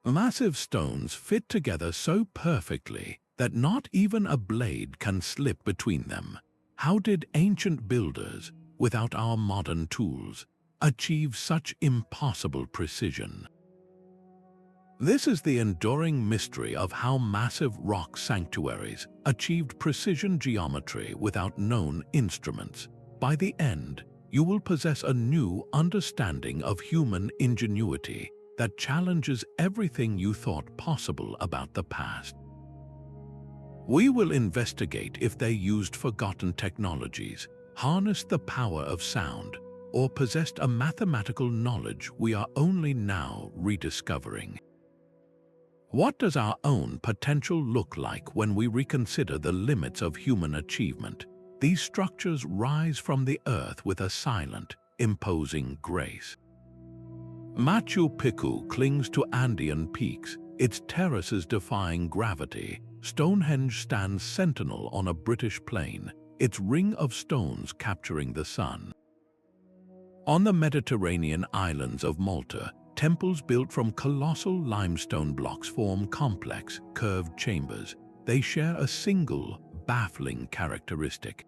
Massive stones fit together so perfectly that not even a blade can slip between them. How did ancient builders, without our modern tools, achieve such impossible precision? This is the enduring mystery of how massive rock sanctuaries achieved precision geometry without known instruments. By the end, you will possess a new understanding of human ingenuity that challenges everything you thought possible about the past. We will investigate if they used forgotten technologies, harnessed the power of sound, or possessed a mathematical knowledge we are only now rediscovering. What does our own potential look like when we reconsider the limits of human achievement? These structures rise from the earth with a silent, imposing grace. Machu Picchu clings to Andean peaks, its terraces defying gravity. Stonehenge stands sentinel on a British plain, its ring of stones capturing the sun. On the Mediterranean islands of Malta, temples built from colossal limestone blocks form complex, curved chambers. They share a single, baffling characteristic.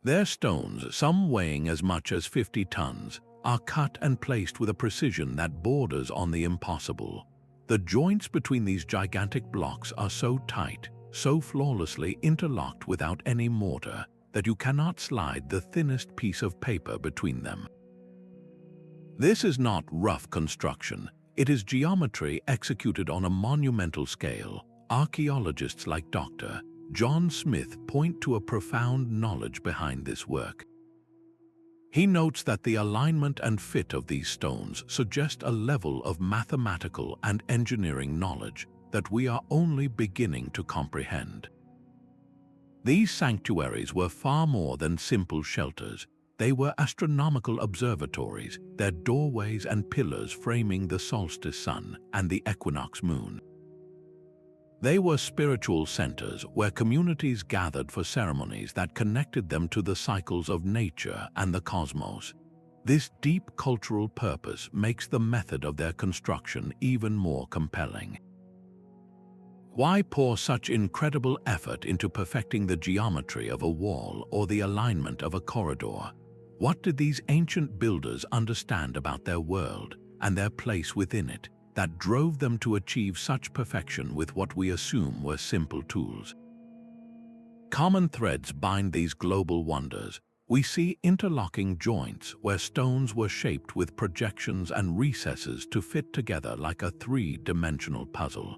Their stones, some weighing as much as 50 tons, are cut and placed with a precision that borders on the impossible. The joints between these gigantic blocks are so tight, so flawlessly interlocked without any mortar, that you cannot slide the thinnest piece of paper between them. This is not rough construction, it is geometry executed on a monumental scale. Archaeologists like Dr. John Smith point to a profound knowledge behind this work. He notes that the alignment and fit of these stones suggest a level of mathematical and engineering knowledge that we are only beginning to comprehend. These sanctuaries were far more than simple shelters. They were astronomical observatories, their doorways and pillars framing the solstice sun and the equinox moon. They were spiritual centers where communities gathered for ceremonies that connected them to the cycles of nature and the cosmos. This deep cultural purpose makes the method of their construction even more compelling. Why pour such incredible effort into perfecting the geometry of a wall or the alignment of a corridor? What did these ancient builders understand about their world and their place within it that drove them to achieve such perfection with what we assume were simple tools? Common threads bind these global wonders. We see interlocking joints where stones were shaped with projections and recesses to fit together like a three-dimensional puzzle.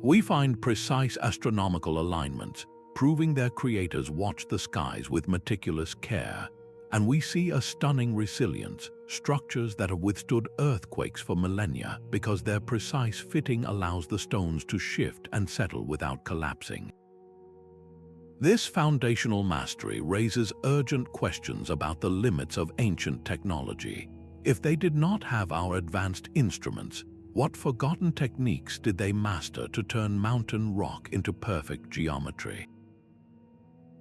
We find precise astronomical alignments, proving their creators watched the skies with meticulous care. And we see a stunning resilience, structures that have withstood earthquakes for millennia because their precise fitting allows the stones to shift and settle without collapsing. This foundational mastery raises urgent questions about the limits of ancient technology. If they did not have our advanced instruments, what forgotten techniques did they master to turn mountain rock into perfect geometry?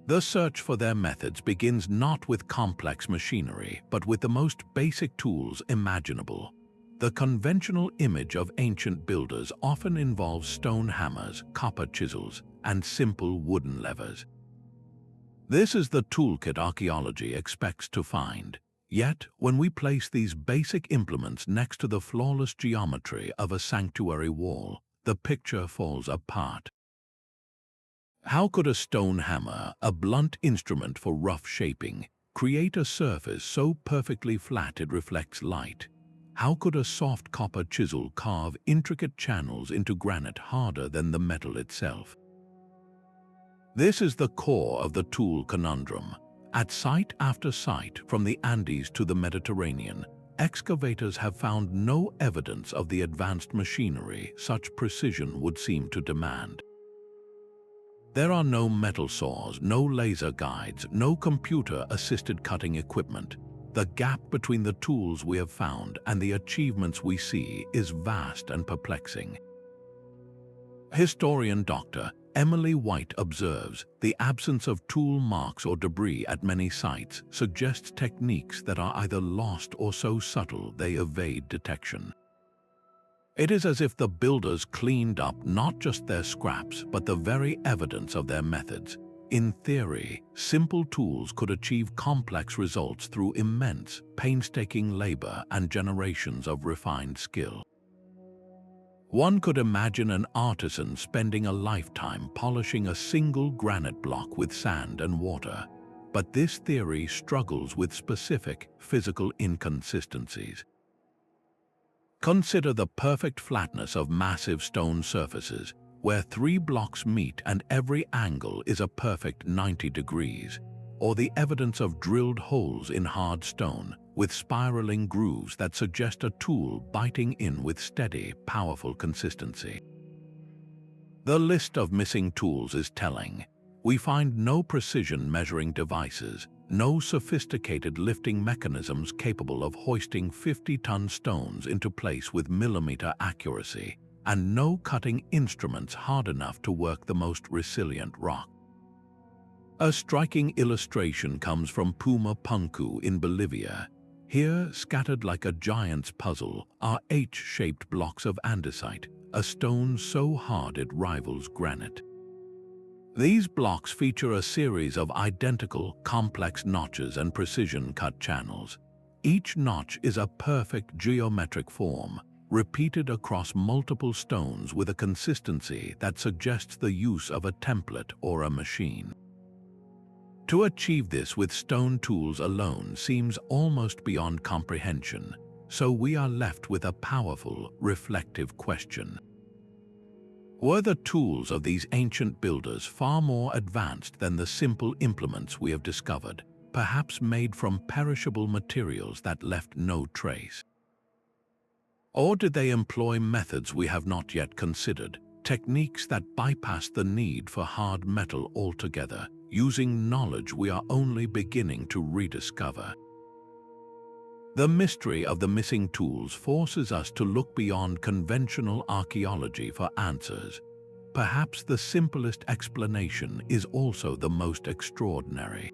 The search for their methods begins not with complex machinery, but with the most basic tools imaginable. The conventional image of ancient builders often involves stone hammers, copper chisels, and simple wooden levers. This is the toolkit archaeology expects to find. Yet, when we place these basic implements next to the flawless geometry of a sanctuary wall, the picture falls apart. How could a stone hammer, a blunt instrument for rough shaping, create a surface so perfectly flat it reflects light? How could a soft copper chisel carve intricate channels into granite harder than the metal itself? This is the core of the Tool Conundrum. At site after site, from the Andes to the Mediterranean, excavators have found no evidence of the advanced machinery such precision would seem to demand. There are no metal saws, no laser guides, no computer-assisted cutting equipment. The gap between the tools we have found and the achievements we see is vast and perplexing. Historian Dr. Emily White observes, the absence of tool marks or debris at many sites suggests techniques that are either lost or so subtle they evade detection. It is as if the builders cleaned up not just their scraps, but the very evidence of their methods. In theory, simple tools could achieve complex results through immense, painstaking labor and generations of refined skill. One could imagine an artisan spending a lifetime polishing a single granite block with sand and water, but this theory struggles with specific physical inconsistencies. Consider the perfect flatness of massive stone surfaces, where 3 blocks meet and every angle is a perfect 90 degrees, or the evidence of drilled holes in hard stone, with spiraling grooves that suggest a tool biting in with steady, powerful consistency. The list of missing tools is telling. We find no precision measuring devices, no sophisticated lifting mechanisms capable of hoisting 50-ton stones into place with millimeter accuracy, and no cutting instruments hard enough to work the most resilient rock. A striking illustration comes from Pumapunku in Bolivia. Here, scattered like a giant's puzzle, are H-shaped blocks of andesite, a stone so hard it rivals granite. These blocks feature a series of identical, complex notches and precision-cut channels. Each notch is a perfect geometric form, repeated across multiple stones with a consistency that suggests the use of a template or a machine. To achieve this with stone tools alone seems almost beyond comprehension, so we are left with a powerful, reflective question. Were the tools of these ancient builders far more advanced than the simple implements we have discovered, perhaps made from perishable materials that left no trace? Or did they employ methods we have not yet considered, techniques that bypass the need for hard metal altogether, using knowledge we are only beginning to rediscover? The mystery of the missing tools forces us to look beyond conventional archaeology for answers. Perhaps the simplest explanation is also the most extraordinary.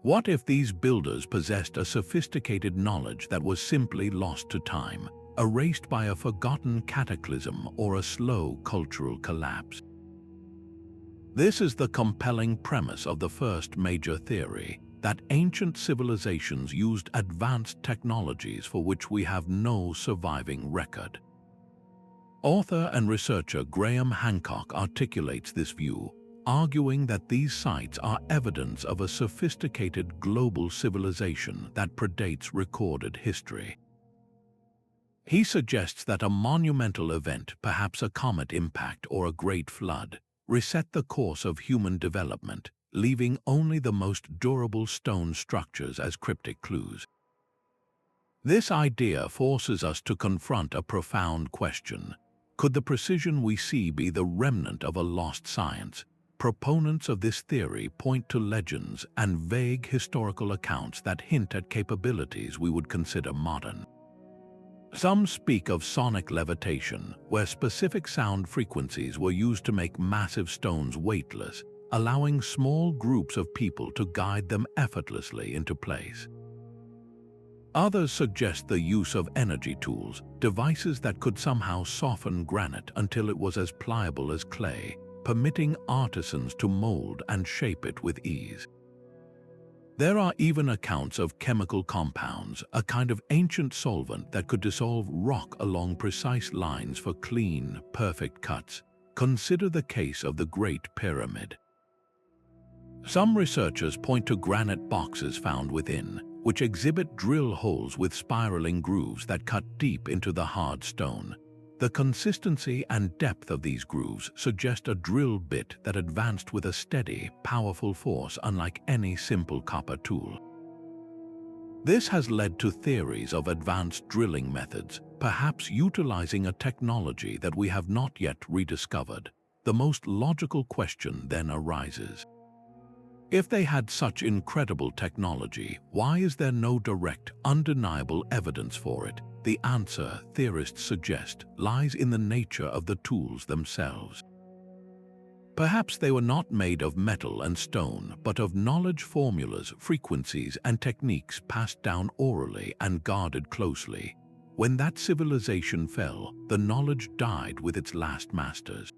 What if these builders possessed a sophisticated knowledge that was simply lost to time, erased by a forgotten cataclysm or a slow cultural collapse? This is the compelling premise of the first major theory, that ancient civilizations used advanced technologies for which we have no surviving record. Author and researcher Graham Hancock articulates this view, arguing that these sites are evidence of a sophisticated global civilization that predates recorded history. He suggests that a monumental event, perhaps a comet impact or a great flood, reset the course of human development, leaving only the most durable stone structures as cryptic clues. This idea forces us to confront a profound question. Could the precision we see be the remnant of a lost science? Proponents of this theory point to legends and vague historical accounts that hint at capabilities we would consider modern. Some speak of sonic levitation, where specific sound frequencies were used to make massive stones weightless, allowing small groups of people to guide them effortlessly into place. Others suggest the use of energy tools, devices that could somehow soften granite until it was as pliable as clay, permitting artisans to mold and shape it with ease. There are even accounts of chemical compounds, a kind of ancient solvent that could dissolve rock along precise lines for clean, perfect cuts. Consider the case of the Great Pyramid. Some researchers point to granite boxes found within, which exhibit drill holes with spiraling grooves that cut deep into the hard stone. The consistency and depth of these grooves suggest a drill bit that advanced with a steady, powerful force unlike any simple copper tool. This has led to theories of advanced drilling methods, perhaps utilizing a technology that we have not yet rediscovered. The most logical question then arises. If they had such incredible technology, why is there no direct, undeniable evidence for it? The answer, theorists suggest, lies in the nature of the tools themselves. Perhaps they were not made of metal and stone, but of knowledge formulas, frequencies, and techniques passed down orally and guarded closely. When that civilization fell, the knowledge died with its last masters.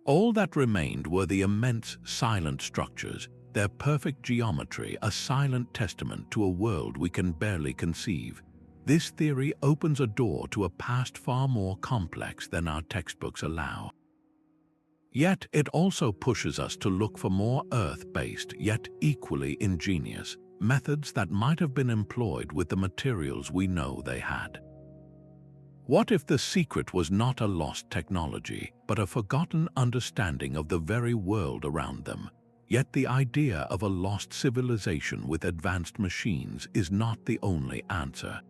All that remained were the immense, silent structures, their perfect geometry a silent testament to a world we can barely conceive. This theory opens a door to a past far more complex than our textbooks allow. Yet it also pushes us to look for more Earth-based, yet equally ingenious, methods that might have been employed with the materials we know they had. What if the secret was not a lost technology, but a forgotten understanding of the very world around them? Yet the idea of a lost civilization with advanced machines is not the only answer.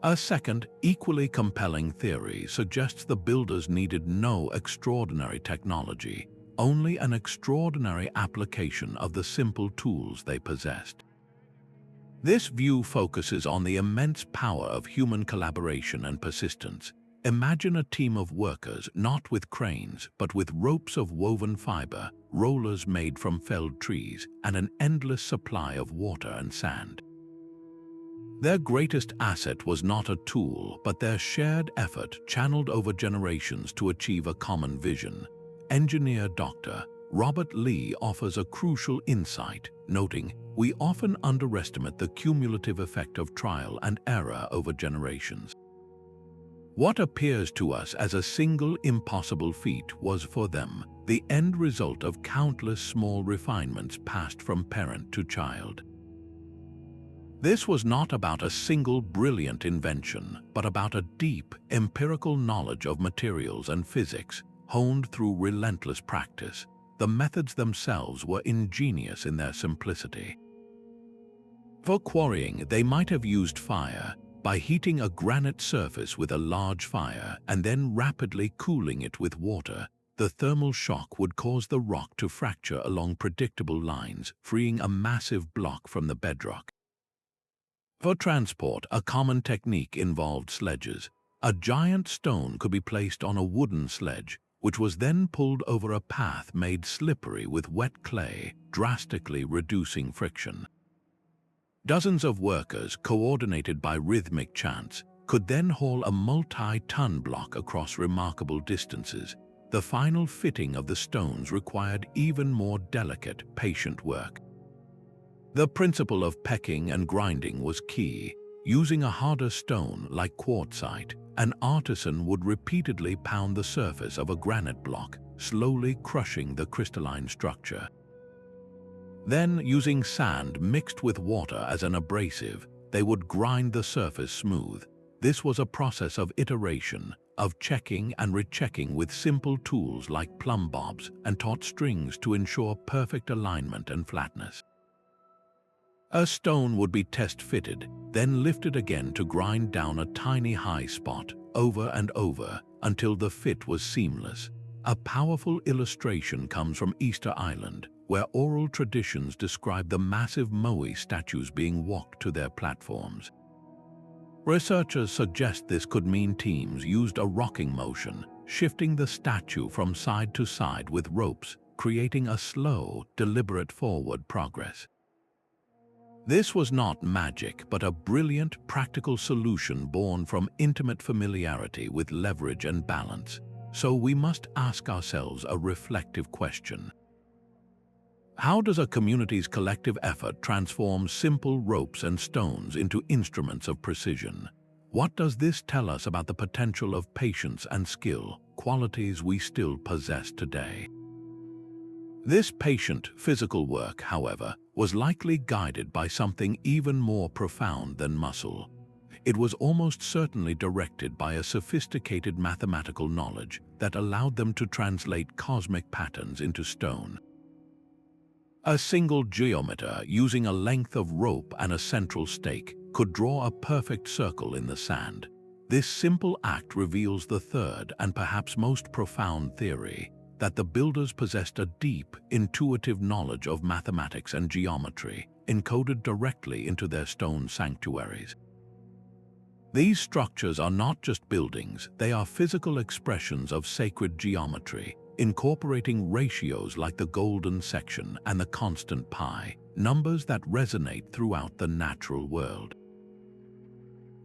A second, equally compelling theory suggests the builders needed no extraordinary technology, only an extraordinary application of the simple tools they possessed. This view focuses on the immense power of human collaboration and persistence. Imagine a team of workers not with cranes but with ropes of woven fiber, rollers made from felled trees, and an endless supply of water and sand. Their greatest asset was not a tool, but their shared effort channeled over generations to achieve a common vision. Engineer Dr. Robert Lee offers a crucial insight, noting, "We often underestimate the cumulative effect of trial and error over generations." What appears to us as a single impossible feat was for them the end result of countless small refinements passed from parent to child. This was not about a single brilliant invention, but about a deep, empirical knowledge of materials and physics, honed through relentless practice. The methods themselves were ingenious in their simplicity. For quarrying, they might have used fire, by heating a granite surface with a large fire and then rapidly cooling it with water. The thermal shock would cause the rock to fracture along predictable lines, freeing a massive block from the bedrock. For transport, a common technique involved sledges. A giant stone could be placed on a wooden sledge, which was then pulled over a path made slippery with wet clay, drastically reducing friction. Dozens of workers, coordinated by rhythmic chants, could then haul a multi-ton block across remarkable distances. The final fitting of the stones required even more delicate, patient work. The principle of pecking and grinding was key. Using a harder stone like quartzite, an artisan would repeatedly pound the surface of a granite block, slowly crushing the crystalline structure. Then, using sand mixed with water as an abrasive, they would grind the surface smooth. This was a process of iteration, of checking and rechecking with simple tools like plumb bobs and taut strings to ensure perfect alignment and flatness. A stone would be test-fitted, then lifted again to grind down a tiny high spot, over and over, until the fit was seamless. A powerful illustration comes from Easter Island, where oral traditions describe the massive moai statues being walked to their platforms. Researchers suggest this could mean teams used a rocking motion, shifting the statue from side to side with ropes, creating a slow, deliberate forward progress. This was not magic, but a brilliant, practical solution born from intimate familiarity with leverage and balance. So we must ask ourselves a reflective question. How does a community's collective effort transform simple ropes and stones into instruments of precision? What does this tell us about the potential of patience and skill, qualities we still possess today? This patient, physical work, however, was likely guided by something even more profound than muscle. It was almost certainly directed by a sophisticated mathematical knowledge that allowed them to translate cosmic patterns into stone. A single geometer, using a length of rope and a central stake, could draw a perfect circle in the sand. This simple act reveals the third and perhaps most profound theory, that the builders possessed a deep, intuitive knowledge of mathematics and geometry, encoded directly into their stone sanctuaries. These structures are not just buildings, they are physical expressions of sacred geometry, incorporating ratios like the golden section and the constant pi, numbers that resonate throughout the natural world.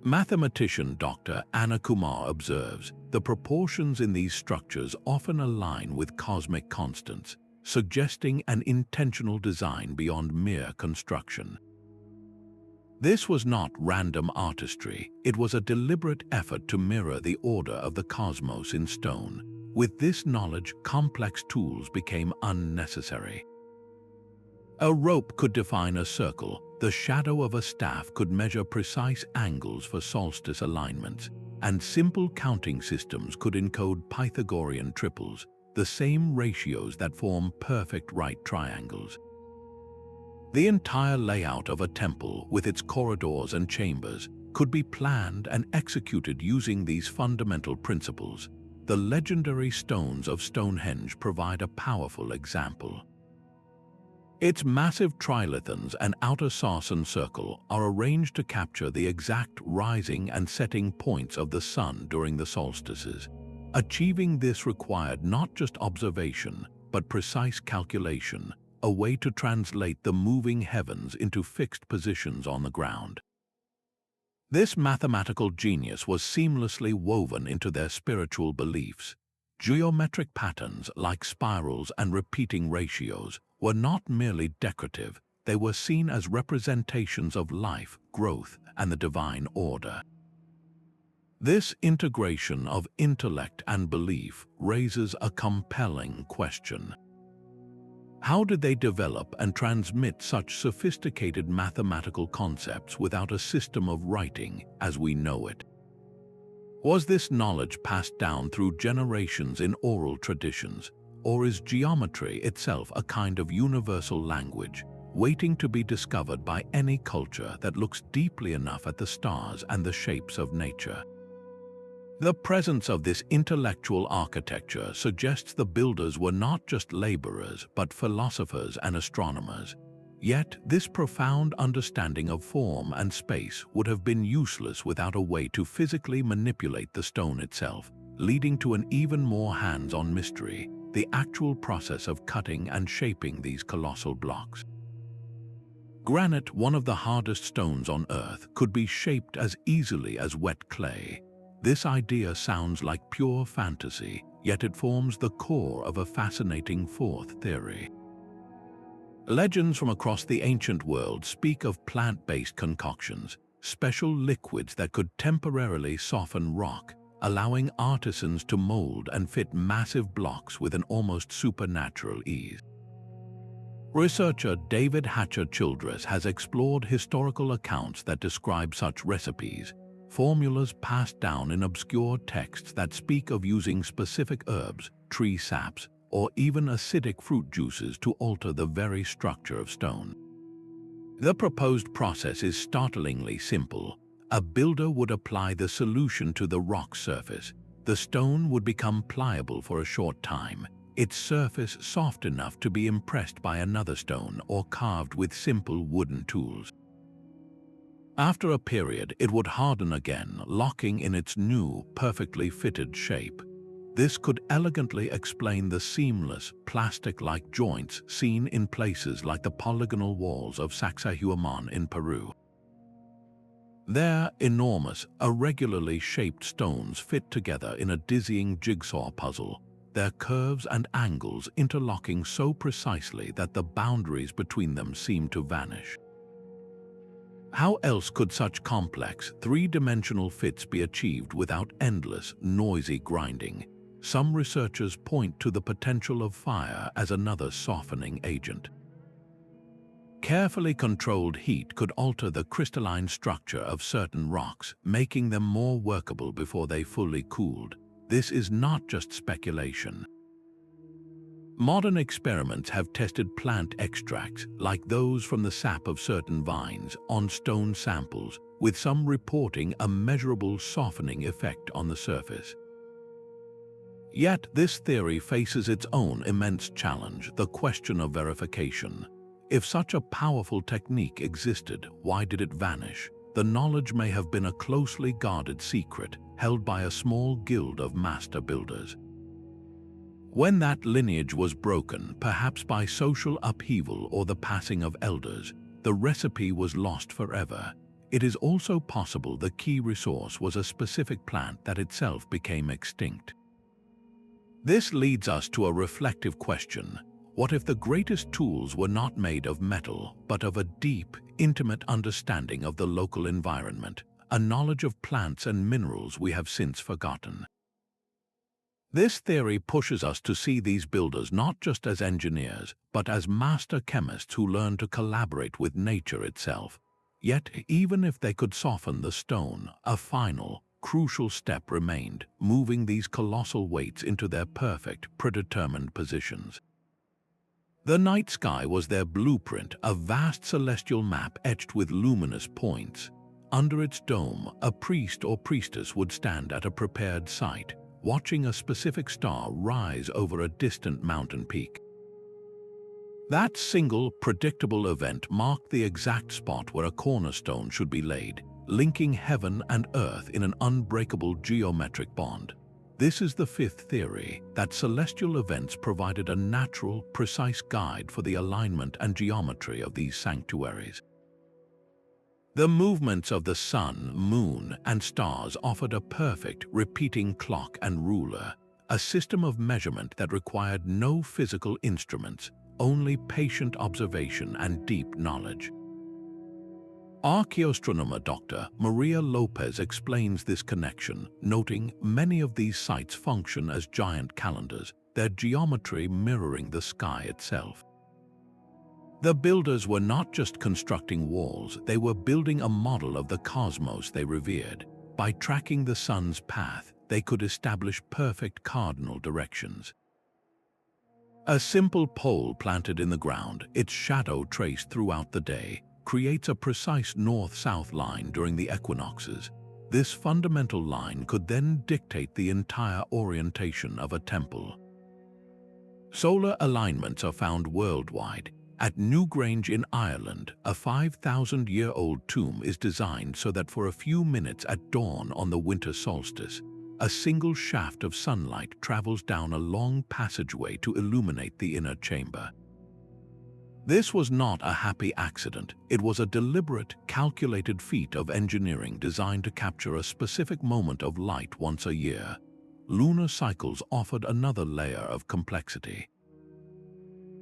Mathematician Dr. Anna Kumar observes, the proportions in these structures often align with cosmic constants, suggesting an intentional design beyond mere construction. This was not random artistry, it was a deliberate effort to mirror the order of the cosmos in stone. With this knowledge, complex tools became unnecessary. A rope could define a circle, the shadow of a staff could measure precise angles for solstice alignments, and simple counting systems could encode Pythagorean triples, the same ratios that form perfect right triangles. The entire layout of a temple, with its corridors and chambers, could be planned and executed using these fundamental principles. The legendary stones of Stonehenge provide a powerful example. Its massive trilithons and outer sarsen circle are arranged to capture the exact rising and setting points of the sun during the solstices. Achieving this required not just observation, but precise calculation, a way to translate the moving heavens into fixed positions on the ground. This mathematical genius was seamlessly woven into their spiritual beliefs. Geometric patterns like spirals and repeating ratios were not merely decorative, they were seen as representations of life, growth, and the divine order. This integration of intellect and belief raises a compelling question. How did they develop and transmit such sophisticated mathematical concepts without a system of writing as we know it? Was this knowledge passed down through generations in oral traditions, or is geometry itself a kind of universal language, waiting to be discovered by any culture that looks deeply enough at the stars and the shapes of nature? The presence of this intellectual architecture suggests the builders were not just laborers, but philosophers and astronomers. Yet, this profound understanding of form and space would have been useless without a way to physically manipulate the stone itself, leading to an even more hands-on mystery, the actual process of cutting and shaping these colossal blocks. Granite, one of the hardest stones on Earth, could be shaped as easily as wet clay. This idea sounds like pure fantasy, yet it forms the core of a fascinating fourth theory. Legends from across the ancient world speak of plant-based concoctions, special liquids that could temporarily soften rock, allowing artisans to mold and fit massive blocks with an almost supernatural ease. Researcher David Hatcher Childress has explored historical accounts that describe such recipes, formulas passed down in obscure texts that speak of using specific herbs, tree saps, or even acidic fruit juices to alter the very structure of stone. The proposed process is startlingly simple. A builder would apply the solution to the rock surface. The stone would become pliable for a short time, its surface soft enough to be impressed by another stone or carved with simple wooden tools. After a period, it would harden again, locking in its new, perfectly fitted shape. This could elegantly explain the seamless, plastic-like joints seen in places like the polygonal walls of Sacsayhuamán in Peru. Their enormous, irregularly shaped stones fit together in a dizzying jigsaw puzzle, their curves and angles interlocking so precisely that the boundaries between them seem to vanish. How else could such complex, three-dimensional fits be achieved without endless, noisy grinding? Some researchers point to the potential of fire as another softening agent. Carefully controlled heat could alter the crystalline structure of certain rocks, making them more workable before they fully cooled. This is not just speculation. Modern experiments have tested plant extracts, like those from the sap of certain vines, on stone samples, with some reporting a measurable softening effect on the surface. Yet this theory faces its own immense challenge, the question of verification. If such a powerful technique existed, why did it vanish? The knowledge may have been a closely guarded secret, held by a small guild of master builders. When that lineage was broken, perhaps by social upheaval or the passing of elders, the recipe was lost forever. it is also possible the key resource was a specific plant that itself became extinct. This leads us to a reflective question. What if the greatest tools were not made of metal, but of a deep, intimate understanding of the local environment, a knowledge of plants and minerals we have since forgotten? This theory pushes us to see these builders not just as engineers, but as master chemists who learn to collaborate with nature itself. Yet, even if they could soften the stone, a final, crucial step remained, moving these colossal weights into their perfect, predetermined positions. The night sky was their blueprint, a vast celestial map etched with luminous points. Under its dome, a priest or priestess would stand at a prepared site, watching a specific star rise over a distant mountain peak. That single, predictable event marked the exact spot where a cornerstone should be laid, linking heaven and earth in an unbreakable geometric bond. This is the fifth theory, that celestial events provided a natural, precise guide for the alignment and geometry of these sanctuaries. The movements of the sun, moon, and stars offered a perfect, repeating clock and ruler, a system of measurement that required no physical instruments, only patient observation and deep knowledge. Archaeoastronomer Dr. Maria Lopez explains this connection, noting many of these sites function as giant calendars, their geometry mirroring the sky itself. The builders were not just constructing walls, they were building a model of the cosmos they revered. By tracking the sun's path, they could establish perfect cardinal directions. A simple pole planted in the ground, its shadow traced throughout the day, creates a precise north-south line during the equinoxes. This fundamental line could then dictate the entire orientation of a temple. Solar alignments are found worldwide. At Newgrange in Ireland, a 5,000-year-old tomb is designed so that for a few minutes at dawn on the winter solstice, a single shaft of sunlight travels down a long passageway to illuminate the inner chamber. This was not a happy accident. It was a deliberate, calculated feat of engineering designed to capture a specific moment of light once a year. Lunar cycles offered another layer of complexity.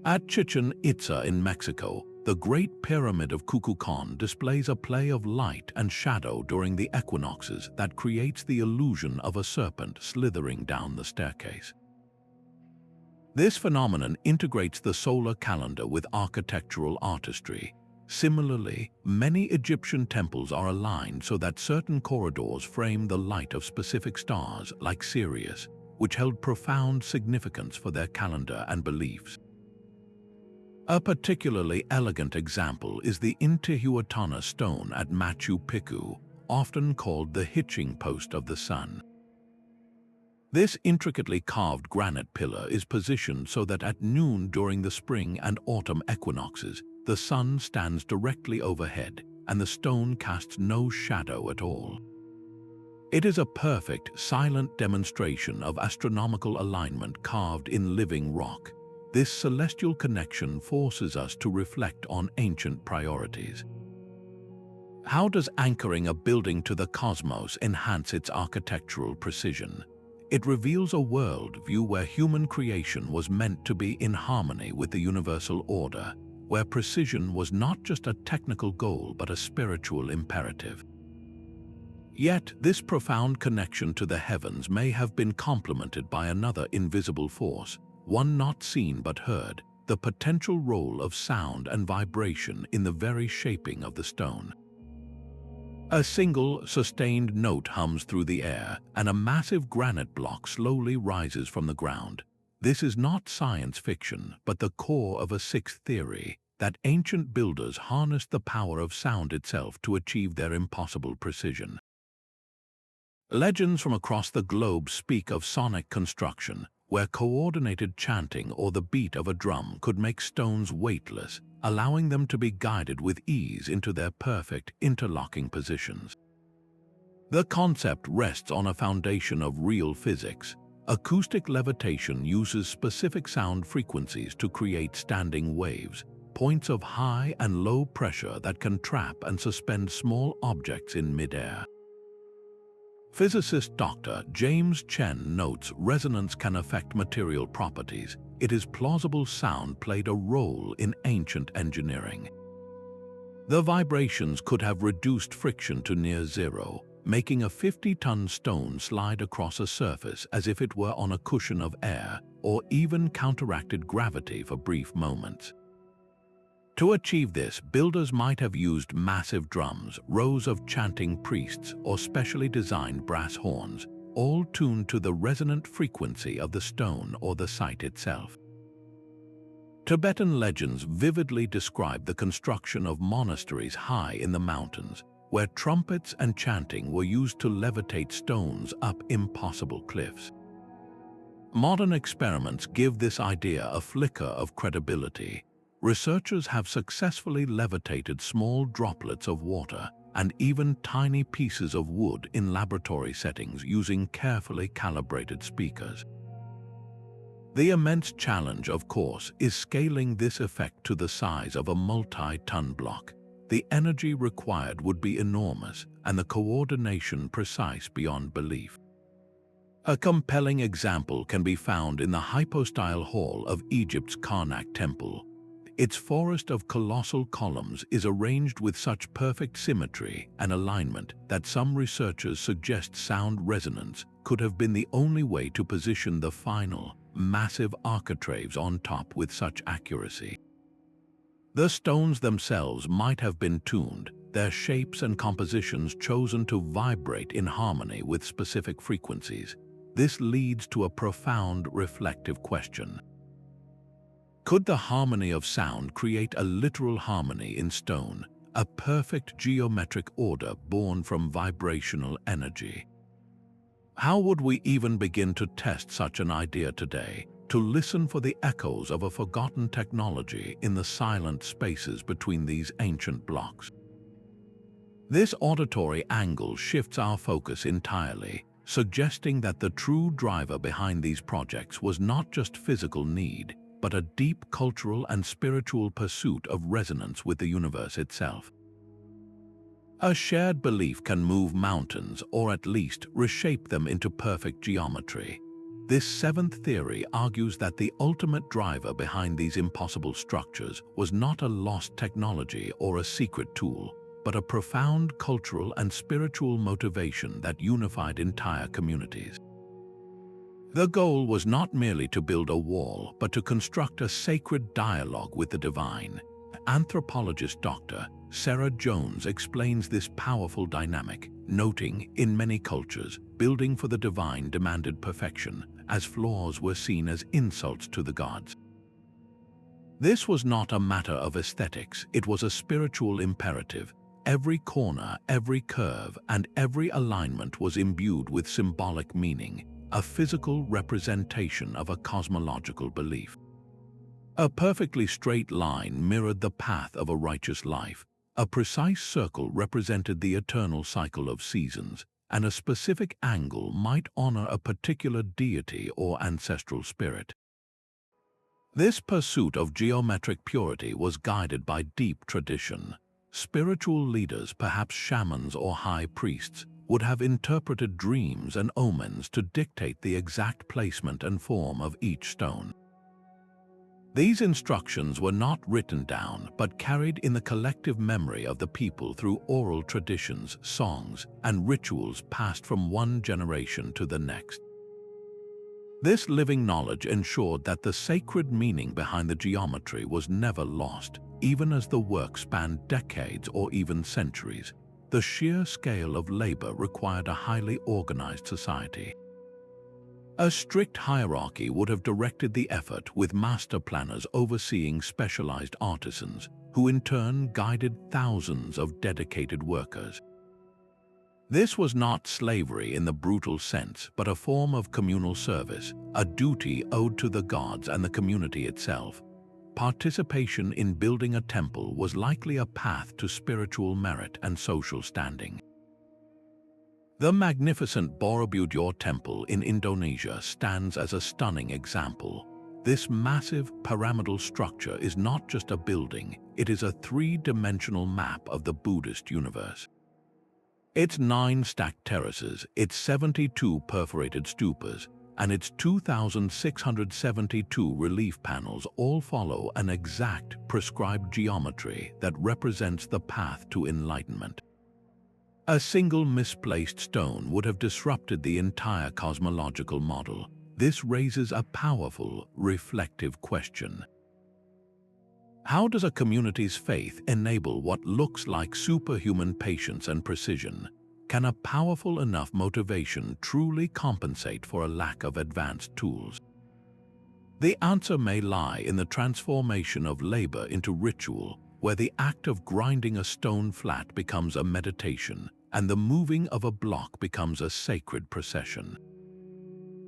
At Chichen Itza in Mexico, the Great Pyramid of Kukulkan displays a play of light and shadow during the equinoxes that creates the illusion of a serpent slithering down the staircase. This phenomenon integrates the solar calendar with architectural artistry. Similarly, many Egyptian temples are aligned so that certain corridors frame the light of specific stars like Sirius, which held profound significance for their calendar and beliefs. A particularly elegant example is the Intihuatana stone at Machu Picchu, often called the hitching post of the sun. This intricately carved granite pillar is positioned so that at noon during the spring and autumn equinoxes, the sun stands directly overhead and the stone casts no shadow at all. It is a perfect, silent demonstration of astronomical alignment carved in living rock. This celestial connection forces us to reflect on ancient priorities. How does anchoring a building to the cosmos enhance its architectural precision? It reveals a worldview where human creation was meant to be in harmony with the universal order, where precision was not just a technical goal but a spiritual imperative. Yet, this profound connection to the heavens may have been complemented by another invisible force, one not seen but heard, the potential role of sound and vibration in the very shaping of the stone. A single, sustained note hums through the air, and a massive granite block slowly rises from the ground. This is not science fiction, but the core of a sixth theory, that ancient builders harnessed the power of sound itself to achieve their impossible precision. Legends from across the globe speak of sonic construction, where coordinated chanting or the beat of a drum could make stones weightless, allowing them to be guided with ease into their perfect interlocking positions. The concept rests on a foundation of real physics. Acoustic levitation uses specific sound frequencies to create standing waves. points of high and low pressure that can trap and suspend small objects in midair. Physicist Dr. James Chen notes resonance can affect material properties. It is plausible sound played a role in ancient engineering. The vibrations could have reduced friction to near zero, making a 50-ton stone slide across a surface as if it were on a cushion of air, or even counteracted gravity for brief moments. To achieve this, builders might have used massive drums, rows of chanting priests, or specially designed brass horns, all tuned to the resonant frequency of the stone or the site itself. Tibetan legends vividly describe the construction of monasteries high in the mountains, where trumpets and chanting were used to levitate stones up impossible cliffs. Modern experiments give this idea a flicker of credibility. Researchers have successfully levitated small droplets of water and even tiny pieces of wood in laboratory settings using carefully calibrated speakers. The immense challenge, of course, is scaling this effect to the size of a multi-ton block. The energy required would be enormous and the coordination precise beyond belief. A compelling example can be found in the hypostyle hall of Egypt's Karnak temple. Its forest of colossal columns is arranged with such perfect symmetry and alignment that some researchers suggest sound resonance could have been the only way to position the final, massive architraves on top with such accuracy. The stones themselves might have been tuned, their shapes and compositions chosen to vibrate in harmony with specific frequencies. This leads to a profound reflective question. Could the harmony of sound create a literal harmony in stone, a perfect geometric order born from vibrational energy? How would we even begin to test such an idea today, to listen for the echoes of a forgotten technology in the silent spaces between these ancient blocks? This auditory angle shifts our focus entirely, suggesting that the true driver behind these projects was not just physical need, but a deep cultural and spiritual pursuit of resonance with the universe itself. A shared belief can move mountains, or at least reshape them into perfect geometry. This seventh theory argues that the ultimate driver behind these impossible structures was not a lost technology or a secret tool, but a profound cultural and spiritual motivation that unified entire communities. The goal was not merely to build a wall, but to construct a sacred dialogue with the divine. Anthropologist Dr. Sarah Jones explains this powerful dynamic, noting, in many cultures, building for the divine demanded perfection, as flaws were seen as insults to the gods. This was not a matter of aesthetics, it was a spiritual imperative. Every corner, every curve, and every alignment was imbued with symbolic meaning, a physical representation of a cosmological belief. A perfectly straight line mirrored the path of a righteous life. A precise circle represented the eternal cycle of seasons, and a specific angle might honor a particular deity or ancestral spirit. This pursuit of geometric purity was guided by deep tradition. Spiritual leaders, perhaps shamans or high priests, would have interpreted dreams and omens to dictate the exact placement and form of each stone. These instructions were not written down, but carried in the collective memory of the people through oral traditions, songs, and rituals passed from one generation to the next. This living knowledge ensured that the sacred meaning behind the geometry was never lost, even as the work spanned decades or even centuries. The sheer scale of labor required a highly organized society. A strict hierarchy would have directed the effort, with master planners overseeing specialized artisans, who in turn guided thousands of dedicated workers. This was not slavery in the brutal sense, but a form of communal service, a duty owed to the gods and the community itself. Participation in building a temple was likely a path to spiritual merit and social standing. The magnificent Borobudur temple in Indonesia stands as a stunning example. This massive pyramidal structure is not just a building, it is a three-dimensional map of the Buddhist universe. Its 9 stacked terraces, its 72 perforated stupas, and its 2,672 relief panels all follow an exact prescribed geometry that represents the path to enlightenment. A single misplaced stone would have disrupted the entire cosmological model. This raises a powerful, reflective question. How does a community's faith enable what looks like superhuman patience and precision? Can a powerful enough motivation truly compensate for a lack of advanced tools? The answer may lie in the transformation of labor into ritual, where the act of grinding a stone flat becomes a meditation, and the moving of a block becomes a sacred procession.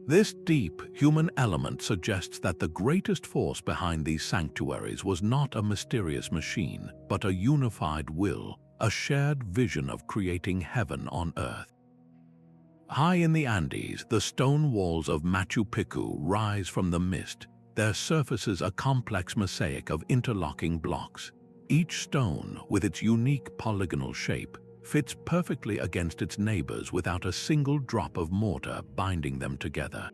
This deep human element suggests that the greatest force behind these sanctuaries was not a mysterious machine, but a unified will, a shared vision of creating heaven on earth. High in the Andes, the stone walls of Machu Picchu rise from the mist, their surfaces a complex mosaic of interlocking blocks. Each stone, with its unique polygonal shape, fits perfectly against its neighbors without a single drop of mortar binding them together.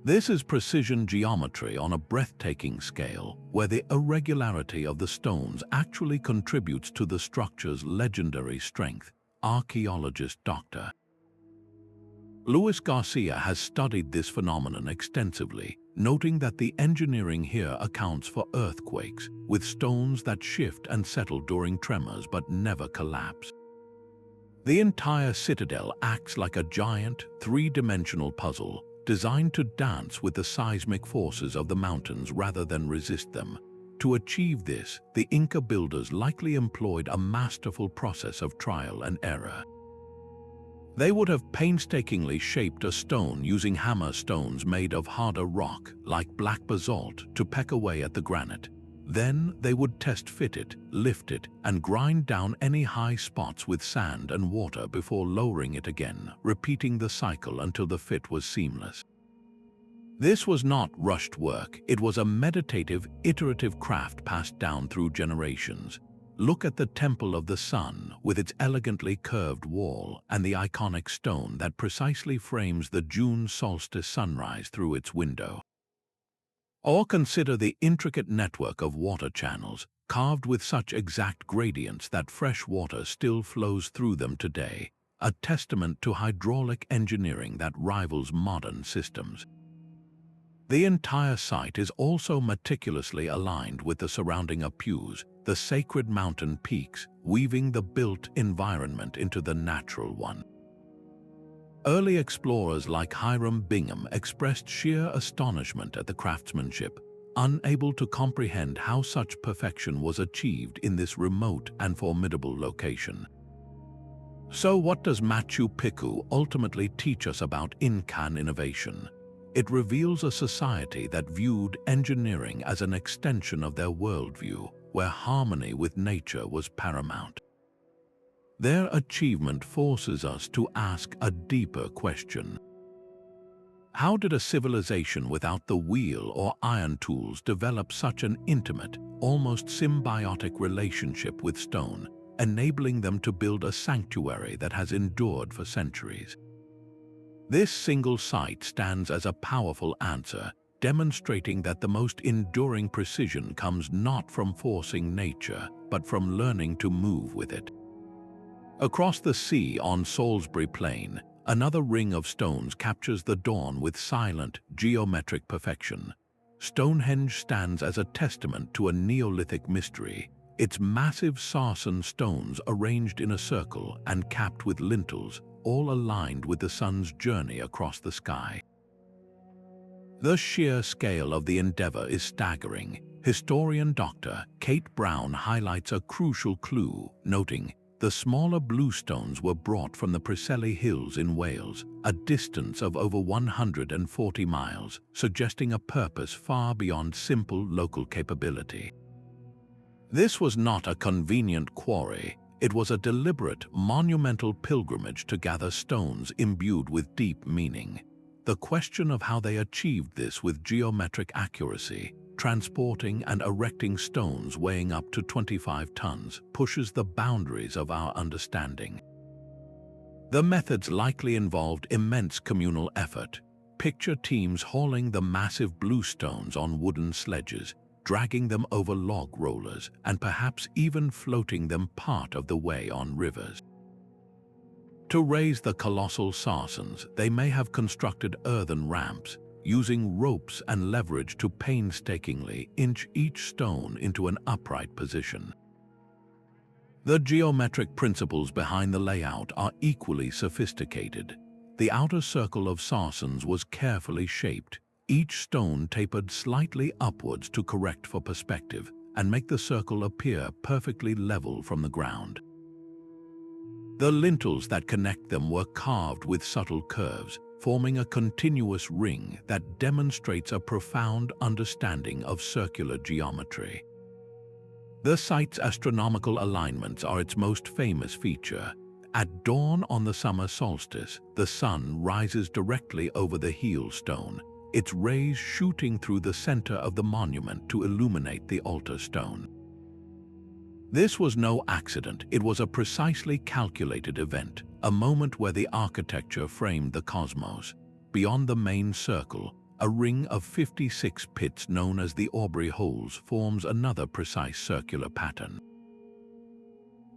This is precision geometry on a breathtaking scale, where the irregularity of the stones actually contributes to the structure's legendary strength. Archaeologist Dr. Luis Garcia has studied this phenomenon extensively, noting that the engineering here accounts for earthquakes, with stones that shift and settle during tremors but never collapse. The entire citadel acts like a giant, three-dimensional puzzle, designed to dance with the seismic forces of the mountains rather than resist them. To achieve this, the Inca builders likely employed a masterful process of trial and error. They would have painstakingly shaped a stone using hammer stones made of harder rock, like black basalt, to peck away at the granite. Then they would test-fit it, lift it, and grind down any high spots with sand and water before lowering it again, repeating the cycle until the fit was seamless. This was not rushed work, it was a meditative, iterative craft passed down through generations. Look at the Temple of the Sun, with its elegantly curved wall and the iconic stone that precisely frames the June solstice sunrise through its window. Or consider the intricate network of water channels, carved with such exact gradients that fresh water still flows through them today, a testament to hydraulic engineering that rivals modern systems. The entire site is also meticulously aligned with the surrounding apus, the sacred mountain peaks, weaving the built environment into the natural one. Early explorers like Hiram Bingham expressed sheer astonishment at the craftsmanship, unable to comprehend how such perfection was achieved in this remote and formidable location. So what does Machu Picchu ultimately teach us about Incan innovation? It reveals a society that viewed engineering as an extension of their worldview, where harmony with nature was paramount. Their achievement forces us to ask a deeper question. How did a civilization without the wheel or iron tools develop such an intimate, almost symbiotic relationship with stone, enabling them to build a sanctuary that has endured for centuries? This single site stands as a powerful answer, demonstrating that the most enduring precision comes not from forcing nature, but from learning to move with it. Across the sea on Salisbury Plain, another ring of stones captures the dawn with silent, geometric perfection. Stonehenge stands as a testament to a Neolithic mystery, its massive sarsen stones arranged in a circle and capped with lintels, all aligned with the sun's journey across the sky. The sheer scale of the endeavor is staggering. Historian Dr. Kate Brown highlights a crucial clue, noting, the smaller bluestones were brought from the Preseli Hills in Wales, a distance of over 140 miles, suggesting a purpose far beyond simple local capability. This was not a convenient quarry, it was a deliberate, monumental pilgrimage to gather stones imbued with deep meaning. The question of how they achieved this with geometric accuracy, transporting and erecting stones weighing up to 25 tons, pushes the boundaries of our understanding. The methods likely involved immense communal effort. Picture teams hauling the massive blue stones on wooden sledges, dragging them over log rollers, and perhaps even floating them part of the way on rivers. To raise the colossal sarcens, they may have constructed earthen ramps, using ropes and leverage to painstakingly inch each stone into an upright position. The geometric principles behind the layout are equally sophisticated. The outer circle of sarcens was carefully shaped. Each stone tapered slightly upwards to correct for perspective and make the circle appear perfectly level from the ground. The lintels that connect them were carved with subtle curves, forming a continuous ring that demonstrates a profound understanding of circular geometry. The site's astronomical alignments are its most famous feature. At dawn on the summer solstice, the sun rises directly over the heel stone, its rays shooting through the center of the monument to illuminate the altar stone. This was no accident. It was a precisely calculated event, a moment where the architecture framed the cosmos. Beyond the main circle, a ring of 56 pits known as the Aubrey holes forms another precise circular pattern.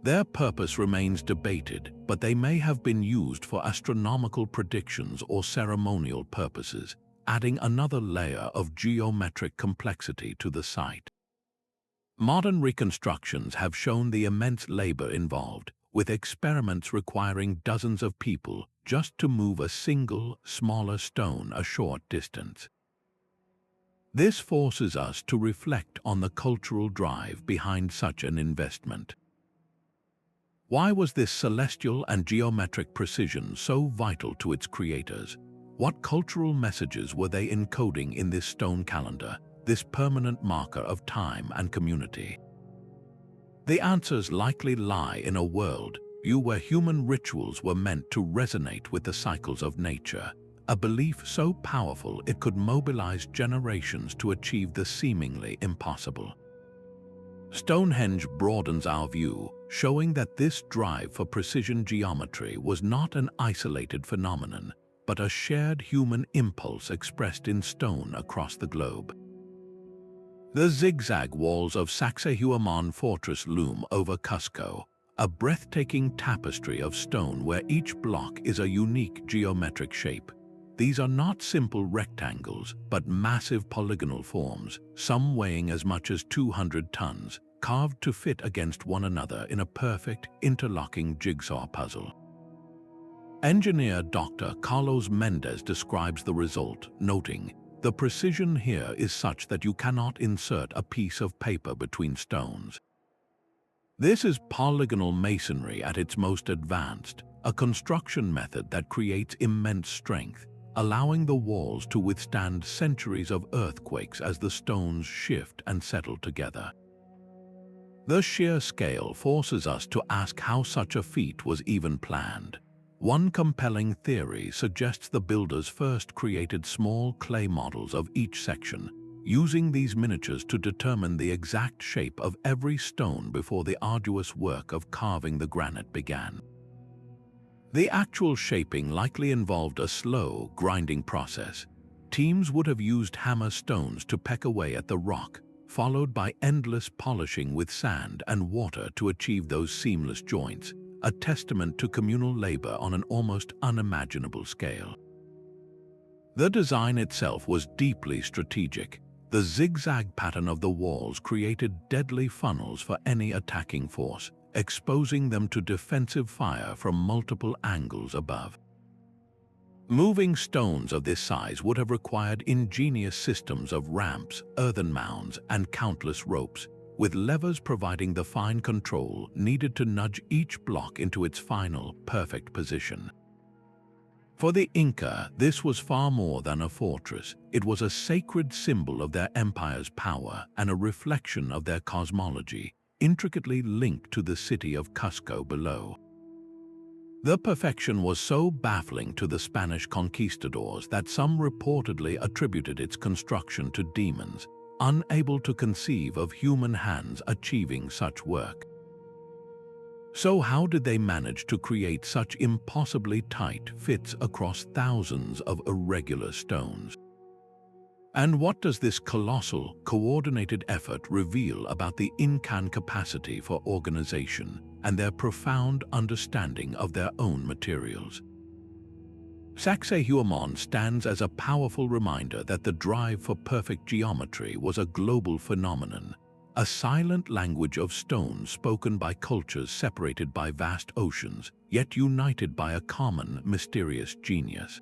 Their purpose remains debated, but they may have been used for astronomical predictions or ceremonial purposes, adding another layer of geometric complexity to the site. Modern reconstructions have shown the immense labor involved, with experiments requiring dozens of people just to move a single, smaller stone a short distance. This forces us to reflect on the cultural drive behind such an investment. Why was this celestial and geometric precision so vital to its creators? What cultural messages were they encoding in this stone calendar, this permanent marker of time and community? The answers likely lie in a world where human rituals were meant to resonate with the cycles of nature, a belief so powerful it could mobilize generations to achieve the seemingly impossible. Stonehenge broadens our view, showing that this drive for precision geometry was not an isolated phenomenon, but a shared human impulse expressed in stone across the globe. The zigzag walls of Sacsayhuamán fortress loom over Cusco, a breathtaking tapestry of stone where each block is a unique geometric shape. These are not simple rectangles, but massive polygonal forms, some weighing as much as 200 tons, carved to fit against one another in a perfect, interlocking jigsaw puzzle. Engineer Dr. Carlos Mendez describes the result, noting, "The precision here is such that you cannot insert a piece of paper between stones." This is polygonal masonry at its most advanced, a construction method that creates immense strength, allowing the walls to withstand centuries of earthquakes as the stones shift and settle together. The sheer scale forces us to ask how such a feat was even planned. One compelling theory suggests the builders first created small clay models of each section, using these miniatures to determine the exact shape of every stone before the arduous work of carving the granite began. The actual shaping likely involved a slow, grinding process. Teams would have used hammer stones to peck away at the rock, followed by endless polishing with sand and water to achieve those seamless joints, a testament to communal labor on an almost unimaginable scale. The design itself was deeply strategic. The zigzag pattern of the walls created deadly funnels for any attacking force, exposing them to defensive fire from multiple angles above. Moving stones of this size would have required ingenious systems of ramps, earthen mounds, and countless ropes, with levers providing the fine control needed to nudge each block into its final, perfect position. For the Inca, this was far more than a fortress. It was a sacred symbol of their empire's power and a reflection of their cosmology, intricately linked to the city of Cusco below. The perfection was so baffling to the Spanish conquistadors that some reportedly attributed its construction to demons, unable to conceive of human hands achieving such work. So how did they manage to create such impossibly tight fits across thousands of irregular stones? And what does this colossal, coordinated effort reveal about the Incan capacity for organization and their profound understanding of their own materials? Sacsayhuamán stands as a powerful reminder that the drive for perfect geometry was a global phenomenon, a silent language of stone spoken by cultures separated by vast oceans, yet united by a common, mysterious genius.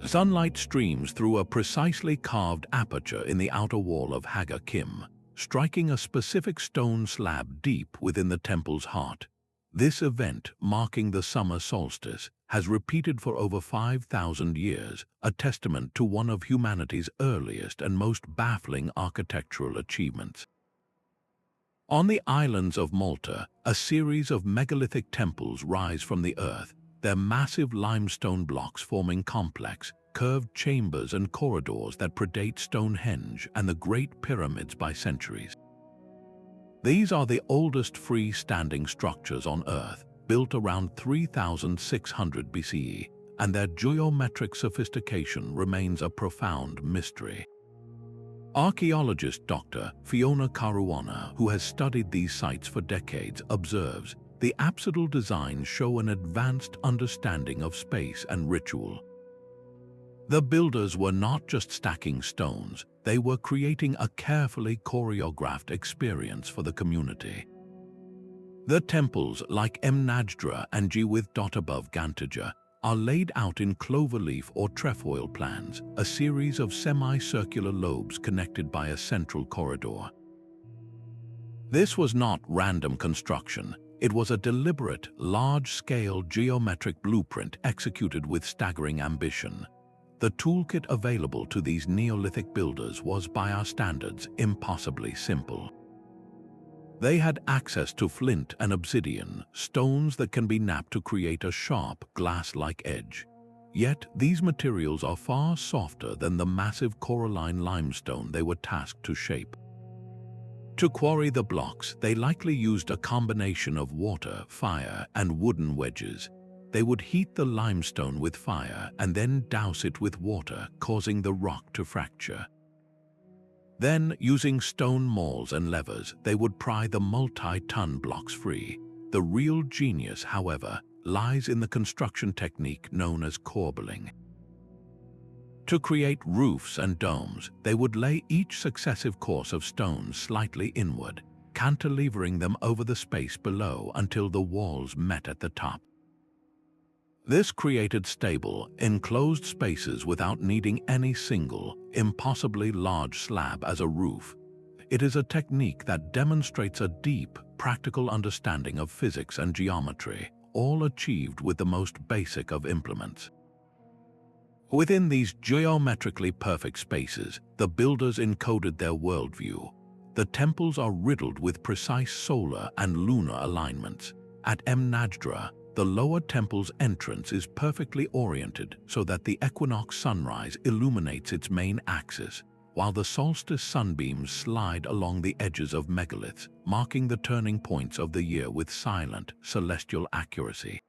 Sunlight streams through a precisely carved aperture in the outer wall of Haga Kim, striking a specific stone slab deep within the temple's heart. This event, marking the summer solstice, has repeated for over 5,000 years, a testament to one of humanity's earliest and most baffling architectural achievements. On the islands of Malta, a series of megalithic temples rise from the earth, their massive limestone blocks forming complex, curved chambers and corridors that predate Stonehenge and the Great Pyramids by centuries. These are the oldest free-standing structures on Earth, built around 3,600 BCE, and their geometric sophistication remains a profound mystery. Archaeologist Dr. Fiona Caruana, who has studied these sites for decades, observes, the apsidal designs show an advanced understanding of space and ritual. The builders were not just stacking stones, they were creating a carefully choreographed experience for the community. The temples, like Mnajdra and Jiwith above are laid out in cloverleaf or trefoil plans, a series of semicircular lobes connected by a central corridor. This was not random construction. It was a deliberate, large-scale geometric blueprint executed with staggering ambition. The toolkit available to these Neolithic builders was, by our standards, impossibly simple. They had access to flint and obsidian, stones that can be knapped to create a sharp, glass-like edge. Yet, these materials are far softer than the massive coralline limestone they were tasked to shape. To quarry the blocks, they likely used a combination of water, fire, and wooden wedges. They would heat the limestone with fire and then douse it with water, causing the rock to fracture. Then, using stone mauls and levers, they would pry the multi-ton blocks free. The real genius, however, lies in the construction technique known as corbelling. To create roofs and domes, they would lay each successive course of stones slightly inward, cantilevering them over the space below until the walls met at the top. This created stable, enclosed spaces without needing any single, impossibly large slab as a roof. It is a technique that demonstrates a deep, practical understanding of physics and geometry, all achieved with the most basic of implements. Within these geometrically perfect spaces, the builders encoded their worldview. The temples are riddled with precise solar and lunar alignments. At Mnajdra, the lower temple's entrance is perfectly oriented so that the equinox sunrise illuminates its main axis, while the solstice sunbeams slide along the edges of megaliths, marking the turning points of the year with silent, celestial accuracy.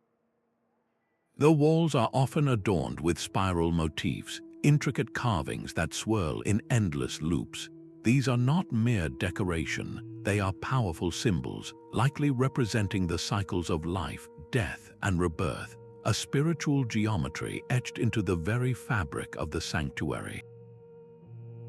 The walls are often adorned with spiral motifs, intricate carvings that swirl in endless loops. These are not mere decoration, they are powerful symbols, likely representing the cycles of life, death, and rebirth, a spiritual geometry etched into the very fabric of the sanctuary.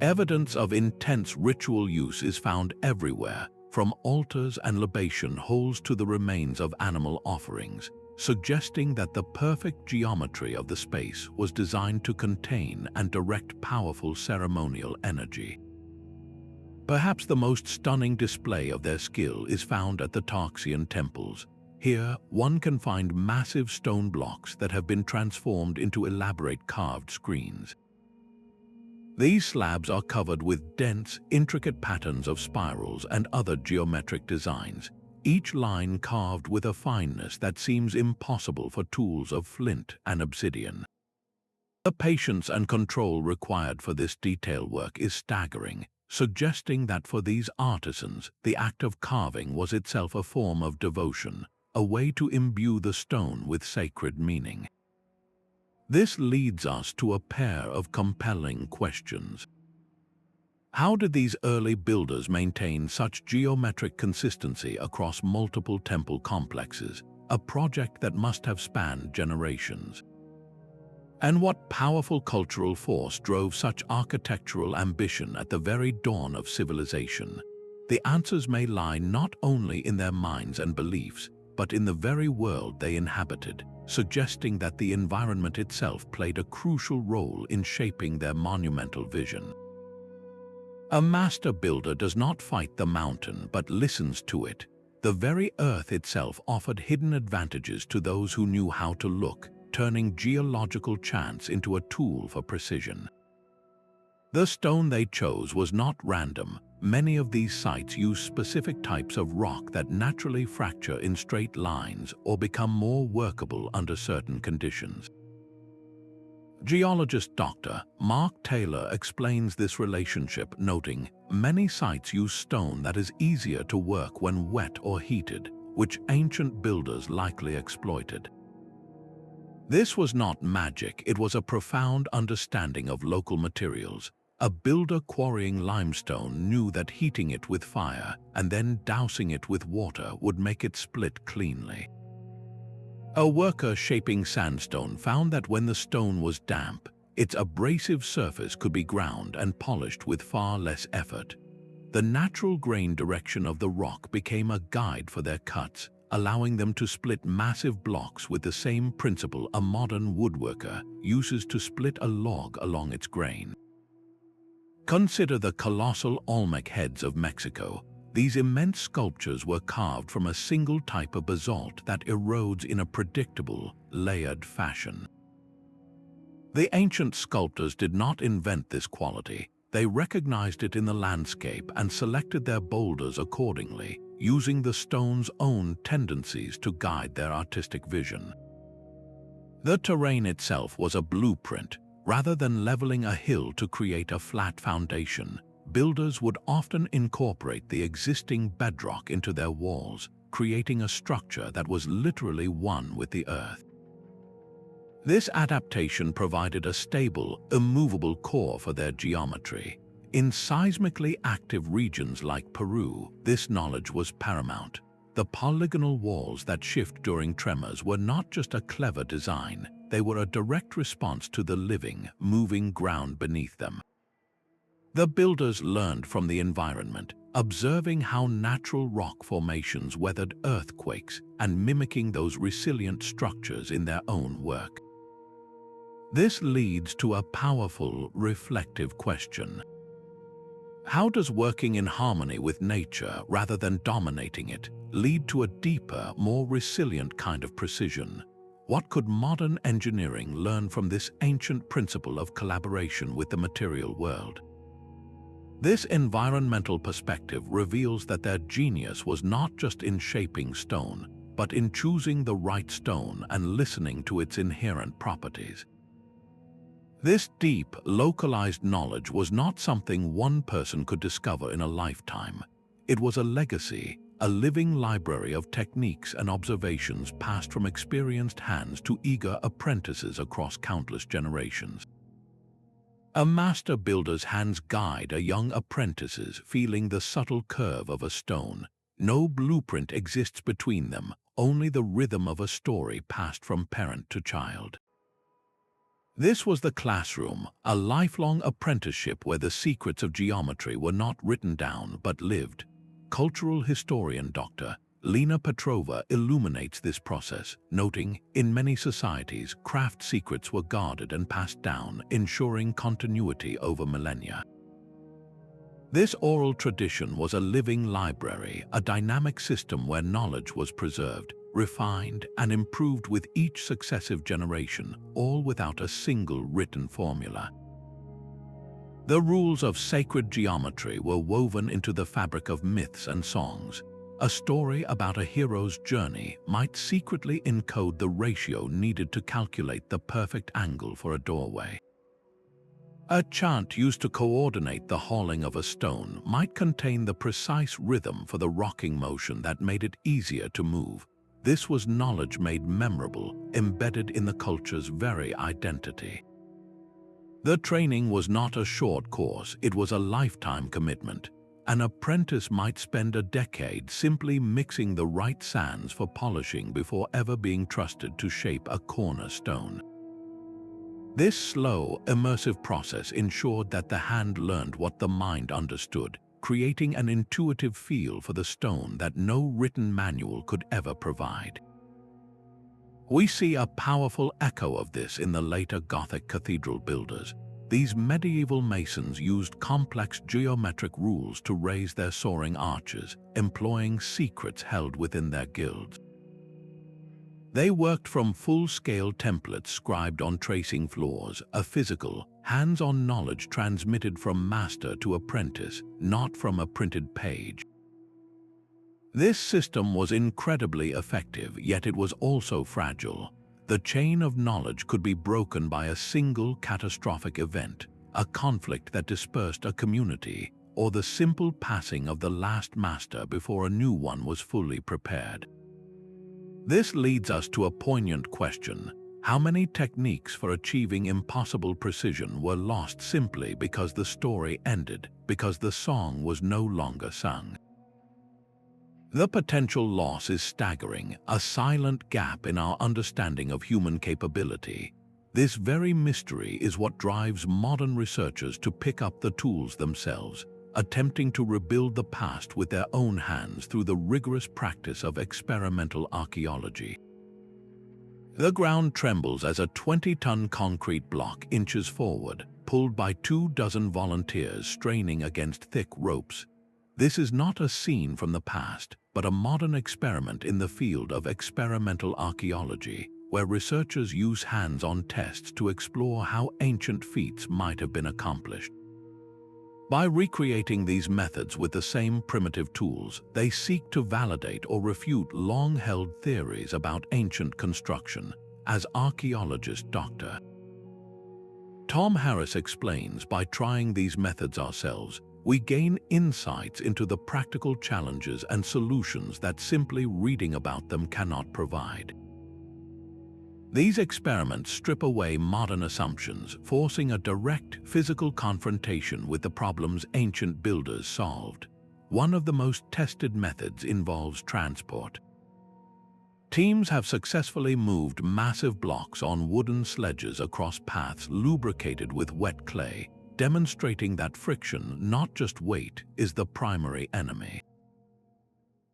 Evidence of intense ritual use is found everywhere, from altars and libation holes to the remains of animal offerings, suggesting that the perfect geometry of the space was designed to contain and direct powerful ceremonial energy. Perhaps the most stunning display of their skill is found at the Tarxian temples. Here, one can find massive stone blocks that have been transformed into elaborate carved screens. These slabs are covered with dense, intricate patterns of spirals and other geometric designs, each line carved with a fineness that seems impossible for tools of flint and obsidian. The patience and control required for this detail work is staggering, suggesting that for these artisans, the act of carving was itself a form of devotion, a way to imbue the stone with sacred meaning. This leads us to a pair of compelling questions. How did these early builders maintain such geometric consistency across multiple temple complexes, a project that must have spanned generations? And what powerful cultural force drove such architectural ambition at the very dawn of civilization? The answers may lie not only in their minds and beliefs, but in the very world they inhabited, suggesting that the environment itself played a crucial role in shaping their monumental vision. A master builder does not fight the mountain but listens to it. The very earth itself offered hidden advantages to those who knew how to look, turning geological chance into a tool for precision. The stone they chose was not random. Many of these sites use specific types of rock that naturally fracture in straight lines or become more workable under certain conditions. Geologist Dr. Mark Taylor explains this relationship, noting, "Many sites use stone that is easier to work when wet or heated, which ancient builders likely exploited." This was not magic, it was a profound understanding of local materials. A builder quarrying limestone knew that heating it with fire and then dousing it with water would make it split cleanly. A worker shaping sandstone found that when the stone was damp, its abrasive surface could be ground and polished with far less effort. The natural grain direction of the rock became a guide for their cuts, allowing them to split massive blocks with the same principle a modern woodworker uses to split a log along its grain. Consider the colossal Olmec heads of Mexico. These immense sculptures were carved from a single type of basalt that erodes in a predictable, layered fashion. The ancient sculptors did not invent this quality. They recognized it in the landscape and selected their boulders accordingly, using the stone's own tendencies to guide their artistic vision. The terrain itself was a blueprint. Rather than leveling a hill to create a flat foundation, builders would often incorporate the existing bedrock into their walls, creating a structure that was literally one with the earth. This adaptation provided a stable, immovable core for their geometry. In seismically active regions like Peru, this knowledge was paramount. The polygonal walls that shift during tremors were not just a clever design, they were a direct response to the living, moving ground beneath them. The builders learned from the environment, observing how natural rock formations weathered earthquakes and mimicking those resilient structures in their own work. This leads to a powerful, reflective question. How does working in harmony with nature rather than dominating it lead to a deeper, more resilient kind of precision? What could modern engineering learn from this ancient principle of collaboration with the material world? This environmental perspective reveals that their genius was not just in shaping stone, but in choosing the right stone and listening to its inherent properties. This deep, localized knowledge was not something one person could discover in a lifetime. It was a legacy, a living library of techniques and observations passed from experienced hands to eager apprentices across countless generations. A master builder's hands guide a young apprentices feeling the subtle curve of a stone. No blueprint exists between them, only the rhythm of a story passed from parent to child. This was the classroom, a lifelong apprenticeship where the secrets of geometry were not written down but lived. Cultural historian Dr. Lena Petrova illuminates this process, noting, in many societies, craft secrets were guarded and passed down, ensuring continuity over millennia. This oral tradition was a living library, a dynamic system where knowledge was preserved, refined, and improved with each successive generation, all without a single written formula. The rules of sacred geometry were woven into the fabric of myths and songs. A story about a hero's journey might secretly encode the ratio needed to calculate the perfect angle for a doorway. A chant used to coordinate the hauling of a stone might contain the precise rhythm for the rocking motion that made it easier to move. This was knowledge made memorable, embedded in the culture's very identity. The training was not a short course, it was a lifetime commitment. An apprentice might spend a decade simply mixing the right sands for polishing before ever being trusted to shape a cornerstone. This slow, immersive process ensured that the hand learned what the mind understood, creating an intuitive feel for the stone that no written manual could ever provide. We see a powerful echo of this in the later Gothic cathedral builders. These medieval masons used complex geometric rules to raise their soaring arches, employing secrets held within their guilds. They worked from full-scale templates scribed on tracing floors, a physical, hands-on knowledge transmitted from master to apprentice, not from a printed page. This system was incredibly effective, yet it was also fragile. The chain of knowledge could be broken by a single catastrophic event, a conflict that dispersed a community, or the simple passing of the last master before a new one was fully prepared. This leads us to a poignant question. How many techniques for achieving impossible precision were lost simply because the story ended, because the song was no longer sung? The potential loss is staggering, a silent gap in our understanding of human capability. This very mystery is what drives modern researchers to pick up the tools themselves, attempting to rebuild the past with their own hands through the rigorous practice of experimental archaeology. The ground trembles as a 20-ton concrete block inches forward, pulled by 24 volunteers straining against thick ropes. This is not a scene from the past, but a modern experiment in the field of experimental archaeology, where researchers use hands-on tests to explore how ancient feats might have been accomplished. By recreating these methods with the same primitive tools, they seek to validate or refute long-held theories about ancient construction. As archaeologist Dr. Tom Harris explains, by trying these methods ourselves, we gain insights into the practical challenges and solutions that simply reading about them cannot provide. These experiments strip away modern assumptions, forcing a direct physical confrontation with the problems ancient builders solved. One of the most tested methods involves transport. Teams have successfully moved massive blocks on wooden sledges across paths lubricated with wet clay, demonstrating that friction, not just weight, is the primary enemy.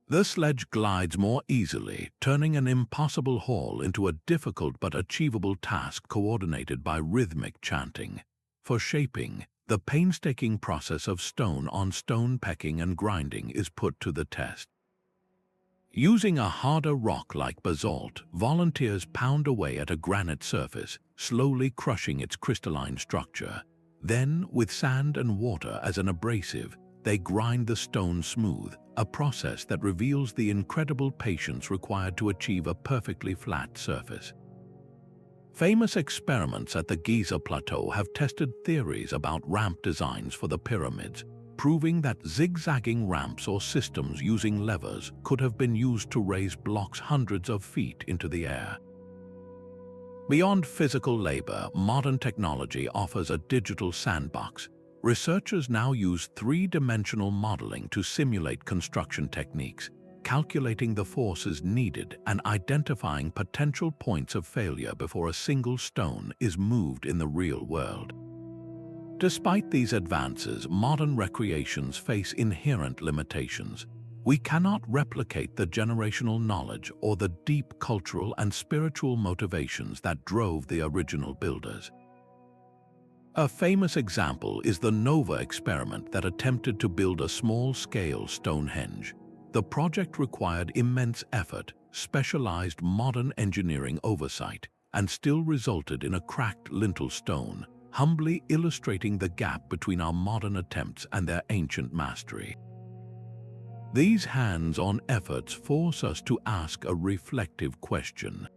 The sledge glides more easily, turning an impossible haul into a difficult but achievable task coordinated by rhythmic chanting. For shaping, the painstaking process of stone-on-stone pecking and grinding is put to the test. Using a harder rock like basalt, volunteers pound away at a granite surface, slowly crushing its crystalline structure. Then, with sand and water as an abrasive, they grind the stone smooth, a process that reveals the incredible patience required to achieve a perfectly flat surface. Famous experiments at the Giza Plateau have tested theories about ramp designs for the pyramids, proving that zigzagging ramps or systems using levers could have been used to raise blocks hundreds of feet into the air. Beyond physical labor, modern technology offers a digital sandbox. Researchers now use three-dimensional modeling to simulate construction techniques, calculating the forces needed and identifying potential points of failure before a single stone is moved in the real world. Despite these advances, modern recreations face inherent limitations. We cannot replicate the generational knowledge or the deep cultural and spiritual motivations that drove the original builders. A famous example is the Nova experiment that attempted to build a small-scale Stonehenge. The project required immense effort, specialized modern engineering oversight, and still resulted in a cracked lintel stone, humbly illustrating the gap between our modern attempts and their ancient mastery. These hands-on efforts force us to ask a reflective question.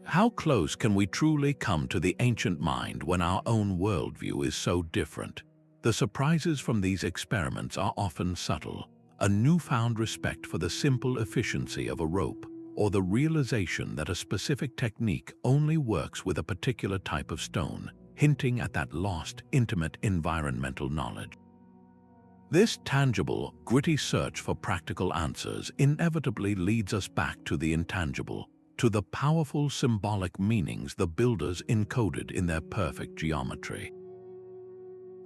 How close can we truly come to the ancient mind when our own worldview is so different? The surprises from these experiments are often subtle. A newfound respect for the simple efficiency of a rope, or the realization that a specific technique only works with a particular type of stone, hinting at that lost, intimate environmental knowledge. This tangible, gritty search for practical answers inevitably leads us back to the intangible, to the powerful symbolic meanings the builders encoded in their perfect geometry.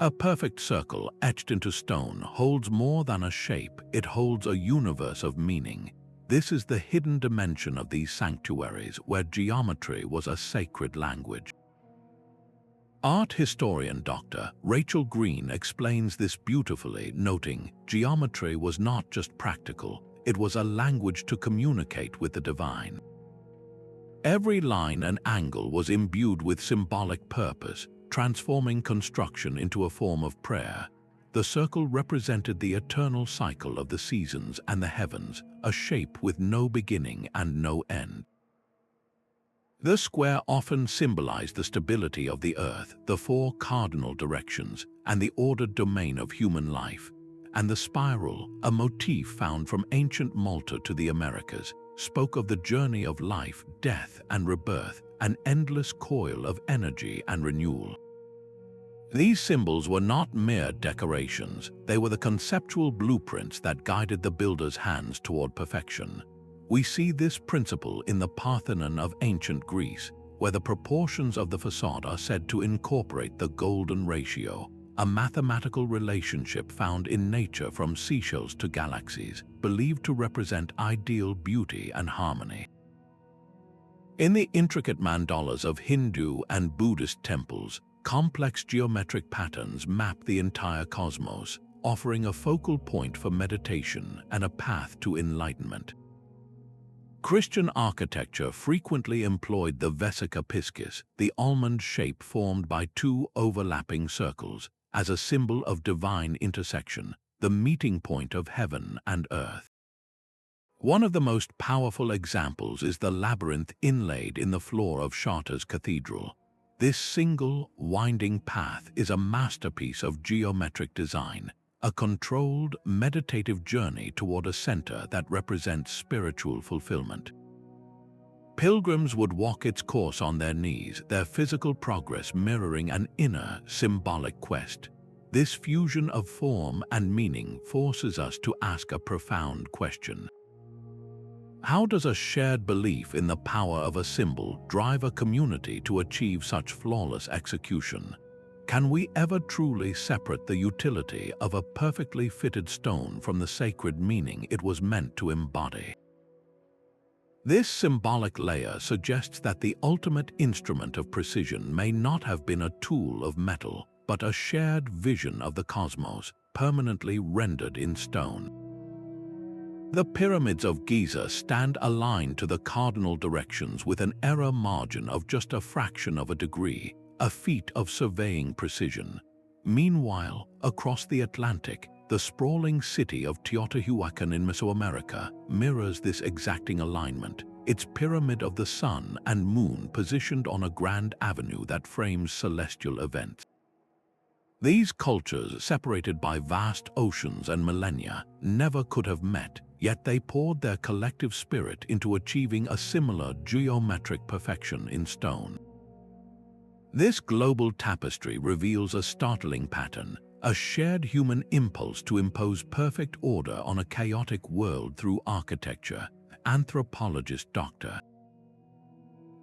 A perfect circle etched into stone holds more than a shape, it holds a universe of meaning. This is the hidden dimension of these sanctuaries where geometry was a sacred language. Art historian Dr. Rachel Green explains this beautifully, noting, geometry was not just practical, it was a language to communicate with the divine. Every line and angle was imbued with symbolic purpose, transforming construction into a form of prayer. The circle represented the eternal cycle of the seasons and the heavens, a shape with no beginning and no end. The square often symbolized the stability of the earth, the four cardinal directions, and the ordered domain of human life. And the spiral, a motif found from ancient Malta to the Americas, spoke of the journey of life, death, and rebirth, an endless coil of energy and renewal. These symbols were not mere decorations, they were the conceptual blueprints that guided the builder's hands toward perfection. We see this principle in the Parthenon of ancient Greece, where the proportions of the facade are said to incorporate the golden ratio, a mathematical relationship found in nature from seashells to galaxies, believed to represent ideal beauty and harmony. In the intricate mandalas of Hindu and Buddhist temples, complex geometric patterns map the entire cosmos, offering a focal point for meditation and a path to enlightenment. Christian architecture frequently employed the vesica piscis, the almond shape formed by two overlapping circles, as a symbol of divine intersection, the meeting point of heaven and earth. One of the most powerful examples is the labyrinth inlaid in the floor of Chartres Cathedral. This single, winding path is a masterpiece of geometric design, a controlled, meditative journey toward a center that represents spiritual fulfillment. Pilgrims would walk its course on their knees, their physical progress mirroring an inner, symbolic quest. This fusion of form and meaning forces us to ask a profound question. How does a shared belief in the power of a symbol drive a community to achieve such flawless execution? Can we ever truly separate the utility of a perfectly fitted stone from the sacred meaning it was meant to embody? This symbolic layer suggests that the ultimate instrument of precision may not have been a tool of metal, but a shared vision of the cosmos, permanently rendered in stone. The pyramids of Giza stand aligned to the cardinal directions with an error margin of just a fraction of a degree, a feat of surveying precision. Meanwhile, across the Atlantic, the sprawling city of Teotihuacan in Mesoamerica mirrors this exacting alignment, its pyramid of the sun and moon positioned on a grand avenue that frames celestial events. These cultures, separated by vast oceans and millennia, never could have met, yet they poured their collective spirit into achieving a similar geometric perfection in stone. This global tapestry reveals a startling pattern, a shared human impulse to impose perfect order on a chaotic world through architecture. Anthropologist Dr.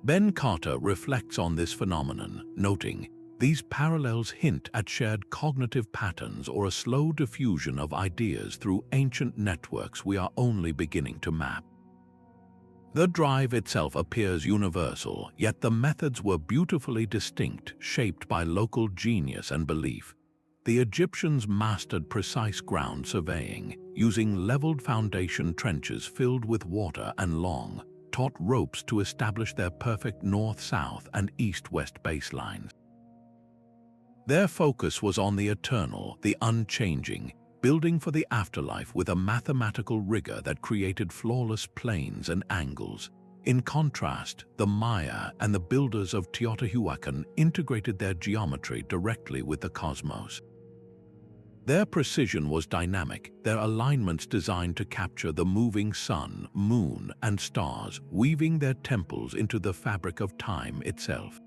Ben Carter reflects on this phenomenon, noting, "These parallels hint at shared cognitive patterns or a slow diffusion of ideas through ancient networks we are only beginning to map." The drive itself appears universal, yet the methods were beautifully distinct, shaped by local genius and belief. The Egyptians mastered precise ground surveying, using leveled foundation trenches filled with water and long, taut ropes to establish their perfect north-south and east-west baselines. Their focus was on the eternal, the unchanging, building for the afterlife with a mathematical rigor that created flawless planes and angles. In contrast, the Maya and the builders of Teotihuacan integrated their geometry directly with the cosmos. Their precision was dynamic, their alignments designed to capture the moving sun, moon, and stars, weaving their temples into the fabric of time itself.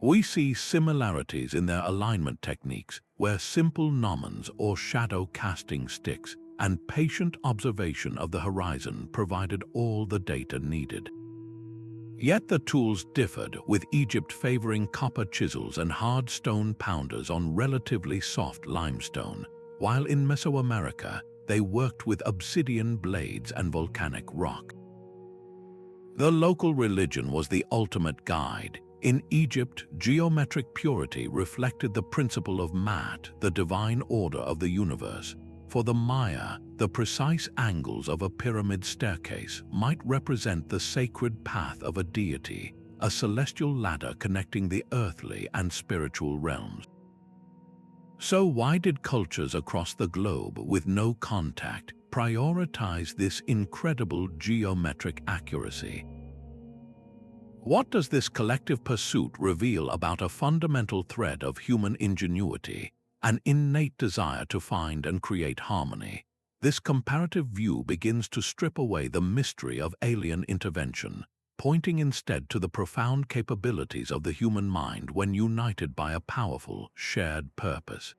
We see similarities in their alignment techniques, where simple gnomons or shadow-casting sticks and patient observation of the horizon provided all the data needed. Yet the tools differed, with Egypt favoring copper chisels and hard stone pounders on relatively soft limestone, while in Mesoamerica they worked with obsidian blades and volcanic rock. The local religion was the ultimate guide. In Egypt, geometric purity reflected the principle of Mat, the divine order of the universe. For the Maya, the precise angles of a pyramid staircase might represent the sacred path of a deity, a celestial ladder connecting the earthly and spiritual realms. So why did cultures across the globe with no contact prioritize this incredible geometric accuracy? What does this collective pursuit reveal about a fundamental thread of human ingenuity? An innate desire to find and create harmony. This comparative view begins to strip away the mystery of alien intervention, pointing instead to the profound capabilities of the human mind when united by a powerful, shared purpose.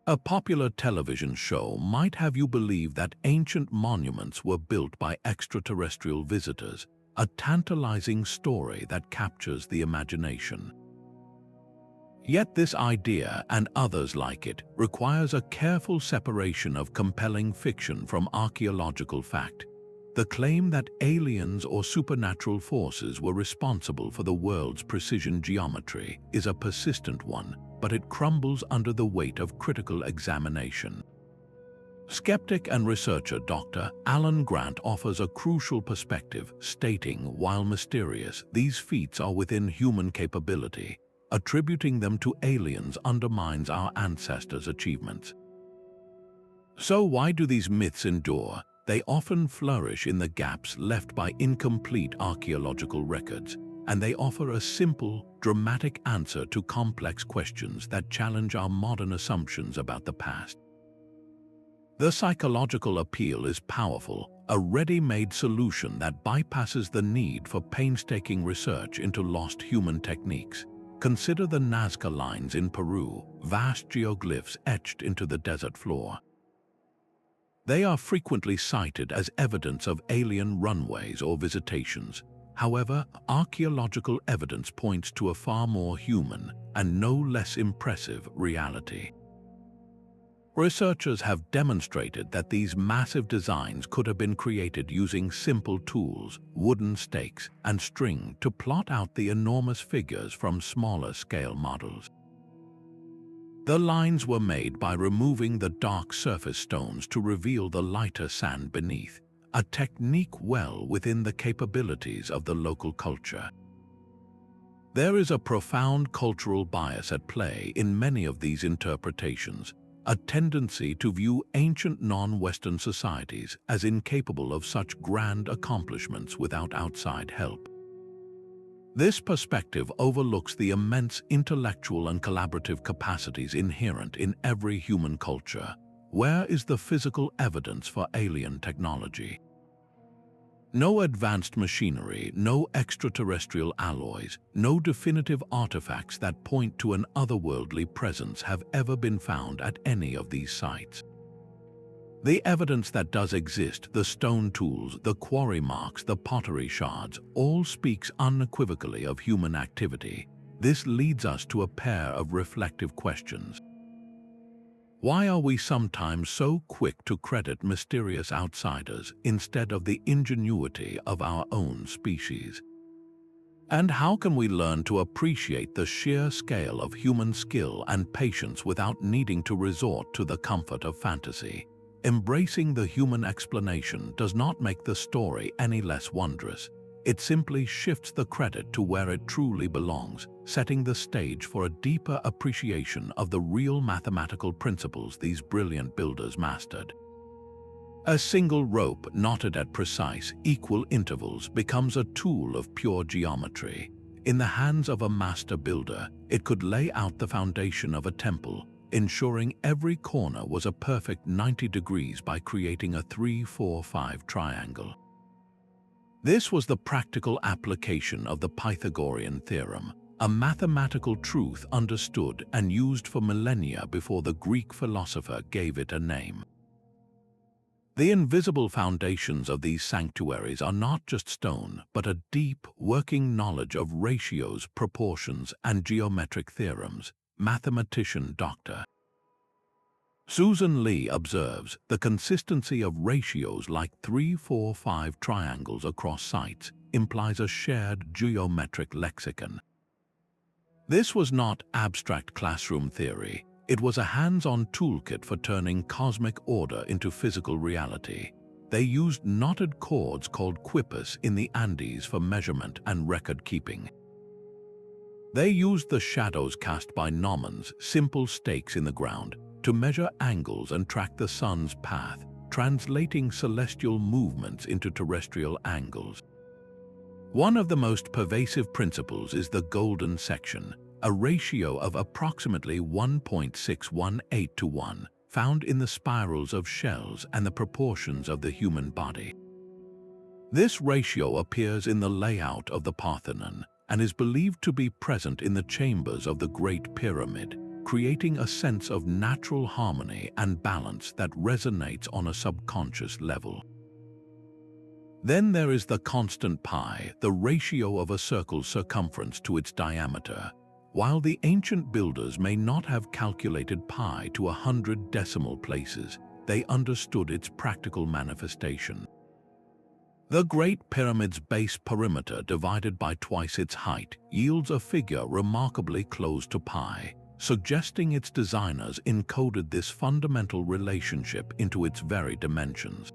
A popular television show might have you believe that ancient monuments were built by extraterrestrial visitors, a tantalizing story that captures the imagination. Yet this idea, and others like it, requires a careful separation of compelling fiction from archaeological fact. The claim that aliens or supernatural forces were responsible for the world's precision geometry is a persistent one, but it crumbles under the weight of critical examination. Skeptic and researcher Dr. Alan Grant offers a crucial perspective, stating, while mysterious, these feats are within human capability. Attributing them to aliens undermines our ancestors' achievements. So why do these myths endure? They often flourish in the gaps left by incomplete archaeological records, and they offer a simple, dramatic answer to complex questions that challenge our modern assumptions about the past. The psychological appeal is powerful, a ready-made solution that bypasses the need for painstaking research into lost human techniques. Consider the Nazca lines in Peru, vast geoglyphs etched into the desert floor. They are frequently cited as evidence of alien runways or visitations. However, archaeological evidence points to a far more human and no less impressive reality. Researchers have demonstrated that these massive designs could have been created using simple tools, wooden stakes, and string to plot out the enormous figures from smaller-scale models. The lines were made by removing the dark surface stones to reveal the lighter sand beneath, a technique well within the capabilities of the local culture. There is a profound cultural bias at play in many of these interpretations, a tendency to view ancient non-Western societies as incapable of such grand accomplishments without outside help. This perspective overlooks the immense intellectual and collaborative capacities inherent in every human culture. Where is the physical evidence for alien technology? No advanced machinery, no extraterrestrial alloys, no definitive artifacts that point to an otherworldly presence have ever been found at any of these sites. The evidence that does exist, the stone tools, the quarry marks, the pottery shards, all speaks unequivocally of human activity. This leads us to a pair of reflective questions. Why are we sometimes so quick to credit mysterious outsiders instead of the ingenuity of our own species? And how can we learn to appreciate the sheer scale of human skill and patience without needing to resort to the comfort of fantasy? Embracing the human explanation does not make the story any less wondrous. It simply shifts the credit to where it truly belongs, setting the stage for a deeper appreciation of the real mathematical principles these brilliant builders mastered. A single rope knotted at precise, equal intervals becomes a tool of pure geometry. In the hands of a master builder, it could lay out the foundation of a temple, ensuring every corner was a perfect 90 degrees by creating a 3-4-5 triangle. This was the practical application of the Pythagorean theorem, a mathematical truth understood and used for millennia before the Greek philosopher gave it a name. The invisible foundations of these sanctuaries are not just stone, but a deep, working knowledge of ratios, proportions, and geometric theorems. Mathematician Dr. Susan Lee observes the consistency of ratios like 3-4-5 triangles across sites implies a shared geometric lexicon. This was not abstract classroom theory. It was a hands-on toolkit for turning cosmic order into physical reality. They used knotted cords called quippers in the Andes for measurement and record-keeping. They used the shadows cast by gnomons, simple stakes in the ground, to measure angles and track the sun's path, translating celestial movements into terrestrial angles. One of the most pervasive principles is the golden section, a ratio of approximately 1.618 to 1, found in the spirals of shells and the proportions of the human body. This ratio appears in the layout of the Parthenon and is believed to be present in the chambers of the Great Pyramid, creating a sense of natural harmony and balance that resonates on a subconscious level. Then there is the constant pi, the ratio of a circle's circumference to its diameter. While the ancient builders may not have calculated pi to 100 decimal places, they understood its practical manifestation. The Great Pyramid's base perimeter divided by twice its height yields a figure remarkably close to pi, suggesting its designers encoded this fundamental relationship into its very dimensions.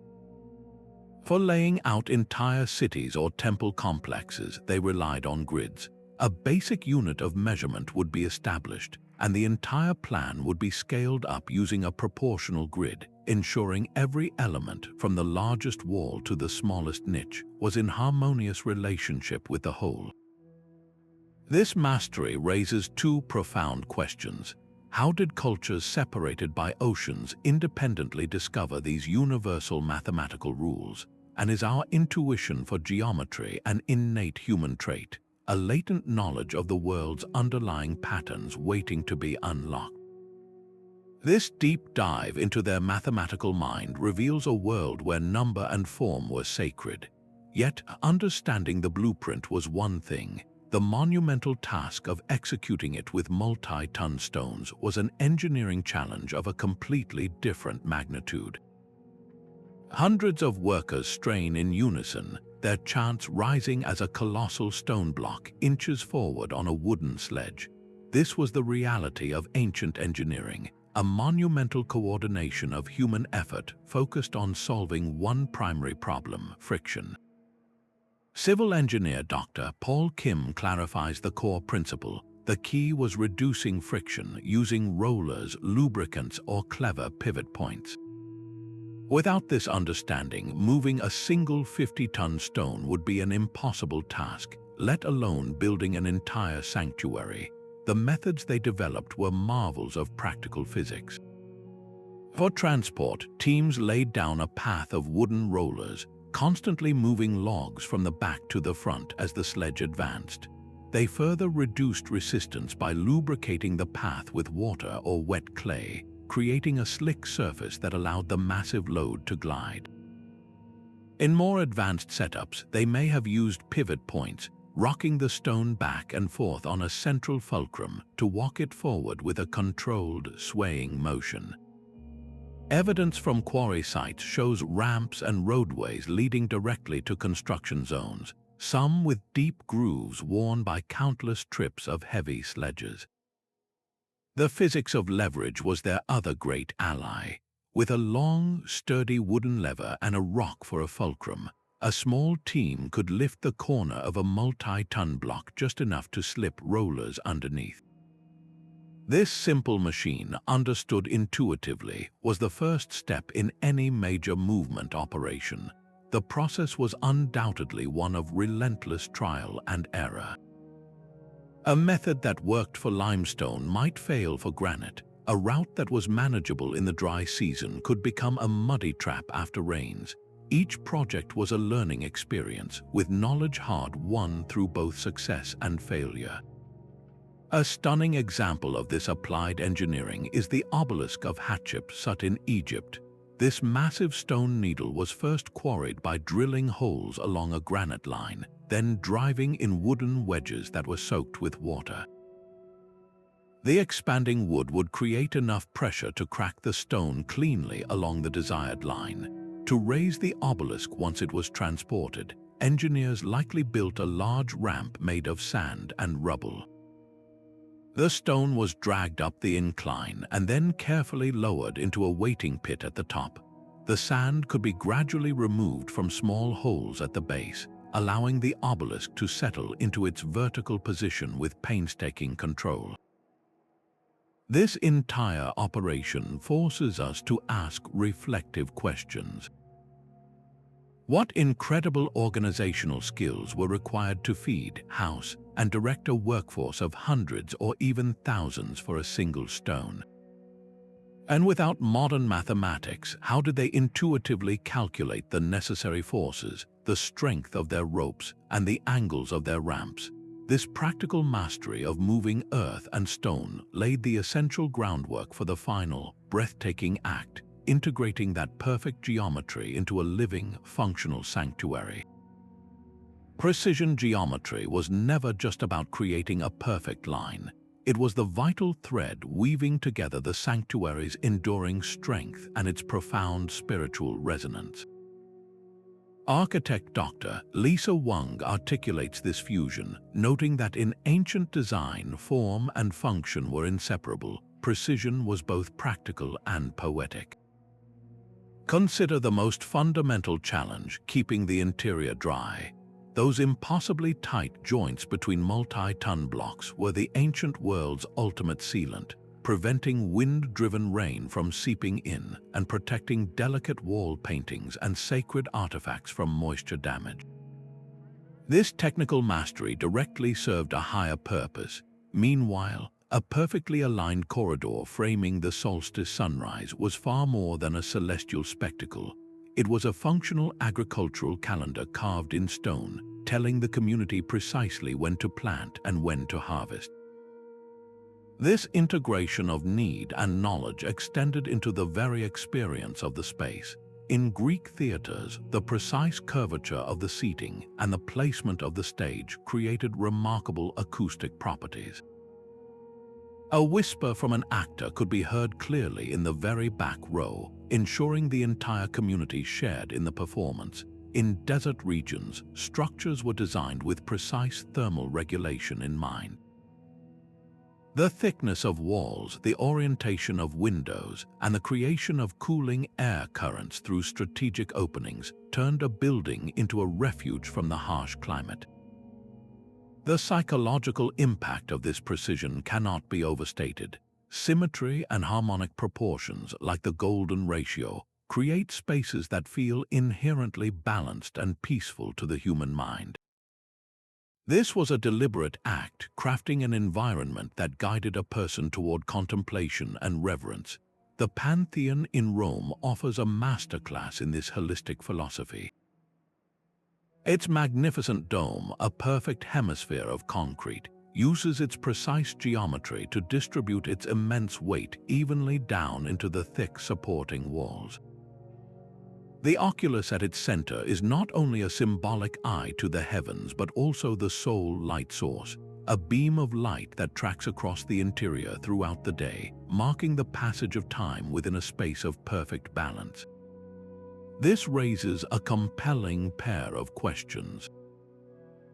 For laying out entire cities or temple complexes, they relied on grids. A basic unit of measurement would be established, and the entire plan would be scaled up using a proportional grid, ensuring every element, from the largest wall to the smallest niche, was in harmonious relationship with the whole. This mastery raises two profound questions. How did cultures separated by oceans independently discover these universal mathematical rules? And is our intuition for geometry an innate human trait, a latent knowledge of the world's underlying patterns waiting to be unlocked? This deep dive into their mathematical mind reveals a world where number and form were sacred. Yet, understanding the blueprint was one thing. The monumental task of executing it with multi-ton stones was an engineering challenge of a completely different magnitude. Hundreds of workers strain in unison, their chants rising as a colossal stone block inches forward on a wooden sledge. This was the reality of ancient engineering, a monumental coordination of human effort focused on solving one primary problem: friction. Civil engineer Dr. Paul Kim clarifies the core principle. The key was reducing friction using rollers, lubricants, or clever pivot points. Without this understanding, moving a single 50-ton stone would be an impossible task, let alone building an entire sanctuary. The methods they developed were marvels of practical physics. For transport, teams laid down a path of wooden rollers, constantly moving logs from the back to the front as the sledge advanced. They further reduced resistance by lubricating the path with water or wet clay, creating a slick surface that allowed the massive load to glide. In more advanced setups, they may have used pivot points, rocking the stone back and forth on a central fulcrum to walk it forward with a controlled, swaying motion. Evidence from quarry sites shows ramps and roadways leading directly to construction zones, some with deep grooves worn by countless trips of heavy sledges. The physics of leverage was their other great ally. With a long, sturdy wooden lever and a rock for a fulcrum, A small team could lift the corner of a multi-ton block just enough to slip rollers underneath. This simple machine, understood intuitively, was the first step in any major movement operation. The process was undoubtedly one of relentless trial and error. A method that worked for limestone might fail for granite. A route that was manageable in the dry season could become a muddy trap after rains. Each project was a learning experience, with knowledge hard-won through both success and failure. A stunning example of this applied engineering is the obelisk of Hatshepsut in Egypt. This massive stone needle was first quarried by drilling holes along a granite line, then driving in wooden wedges that were soaked with water. The expanding wood would create enough pressure to crack the stone cleanly along the desired line. To raise the obelisk once it was transported, engineers likely built a large ramp made of sand and rubble. The stone was dragged up the incline and then carefully lowered into a waiting pit at the top. The sand could be gradually removed from small holes at the base, allowing the obelisk to settle into its vertical position with painstaking control. This entire operation forces us to ask reflective questions. What incredible organizational skills were required to feed, house, and direct a workforce of hundreds or even thousands for a single stone? And without modern mathematics, how did they intuitively calculate the necessary forces, the strength of their ropes, and the angles of their ramps? This practical mastery of moving earth and stone laid the essential groundwork for the final, breathtaking act, integrating that perfect geometry into a living, functional sanctuary. Precision geometry was never just about creating a perfect line. It was the vital thread weaving together the sanctuary's enduring strength and its profound spiritual resonance. Architect Dr. Lisa Wang articulates this fusion, noting that in ancient design, form and function were inseparable. Precision was both practical and poetic. Consider the most fundamental challenge: keeping the interior dry. Those impossibly tight joints between multi-ton blocks were the ancient world's ultimate sealant, preventing wind-driven rain from seeping in and protecting delicate wall paintings and sacred artifacts from moisture damage. This technical mastery directly served a higher purpose. Meanwhile, a perfectly aligned corridor framing the solstice sunrise was far more than a celestial spectacle. It was a functional agricultural calendar carved in stone, telling the community precisely when to plant and when to harvest. This integration of need and knowledge extended into the very experience of the space. In Greek theaters, the precise curvature of the seating and the placement of the stage created remarkable acoustic properties. A whisper from an actor could be heard clearly in the very back row, ensuring the entire community shared in the performance. In desert regions, structures were designed with precise thermal regulation in mind. The thickness of walls, the orientation of windows, and the creation of cooling air currents through strategic openings turned a building into a refuge from the harsh climate. The psychological impact of this precision cannot be overstated. Symmetry and harmonic proportions, like the golden ratio, create spaces that feel inherently balanced and peaceful to the human mind. This was a deliberate act, crafting an environment that guided a person toward contemplation and reverence. The Pantheon in Rome offers a masterclass in this holistic philosophy. Its magnificent dome, a perfect hemisphere of concrete, uses its precise geometry to distribute its immense weight evenly down into the thick supporting walls. The oculus at its center is not only a symbolic eye to the heavens but also the sole light source, a beam of light that tracks across the interior throughout the day, marking the passage of time within a space of perfect balance. This raises a compelling pair of questions.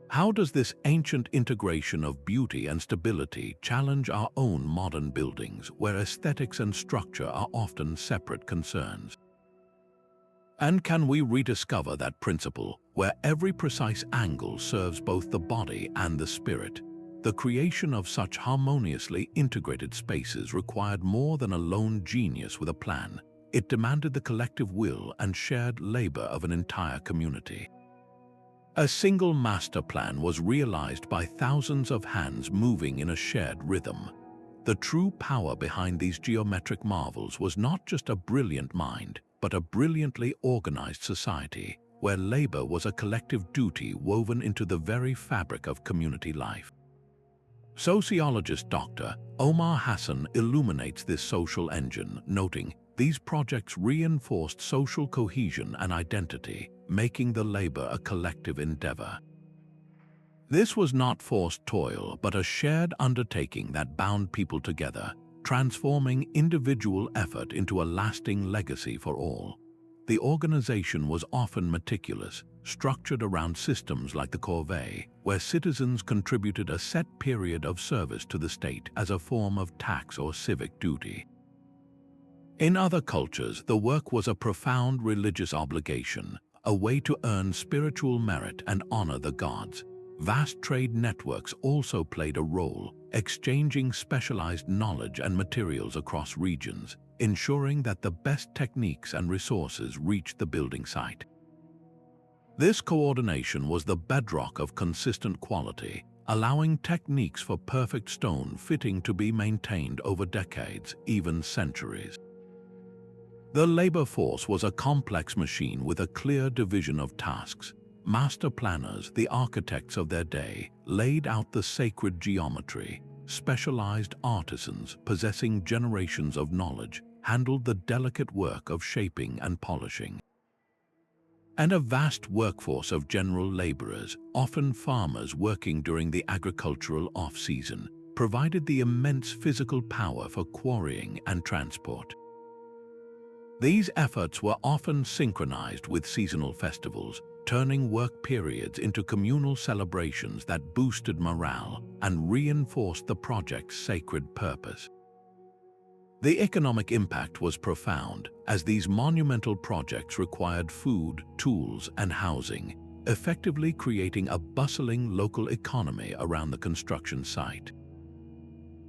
How does this ancient integration of beauty and stability challenge our own modern buildings, where aesthetics and structure are often separate concerns? And can we rediscover that principle where every precise angle serves both the body and the spirit? The creation of such harmoniously integrated spaces required more than a lone genius with a plan. It demanded the collective will and shared labor of an entire community. A single master plan was realized by thousands of hands moving in a shared rhythm. The true power behind these geometric marvels was not just a brilliant mind, but a brilliantly organized society, where labor was a collective duty woven into the very fabric of community life. Sociologist Dr. Omar Hassan illuminates this social engine, noting, "These projects reinforced social cohesion and identity, making the labor a collective endeavor." This was not forced toil, but a shared undertaking that bound people together, transforming individual effort into a lasting legacy for all. The organization was often meticulous, structured around systems like the corvée, where citizens contributed a set period of service to the state as a form of tax or civic duty. In other cultures, the work was a profound religious obligation, a way to earn spiritual merit and honor the gods. Vast trade networks also played a role, exchanging specialized knowledge and materials across regions, ensuring that the best techniques and resources reached the building site. This coordination was the bedrock of consistent quality, allowing techniques for perfect stone fitting to be maintained over decades, even centuries. The labor force was a complex machine with a clear division of tasks. Master planners, the architects of their day, laid out the sacred geometry. Specialized artisans, possessing generations of knowledge, handled the delicate work of shaping and polishing. And a vast workforce of general laborers, often farmers working during the agricultural off-season, provided the immense physical power for quarrying and transport. These efforts were often synchronized with seasonal festivals, turning work periods into communal celebrations that boosted morale and reinforced the project's sacred purpose. The economic impact was profound, as these monumental projects required food, tools, and housing, effectively creating a bustling local economy around the construction site.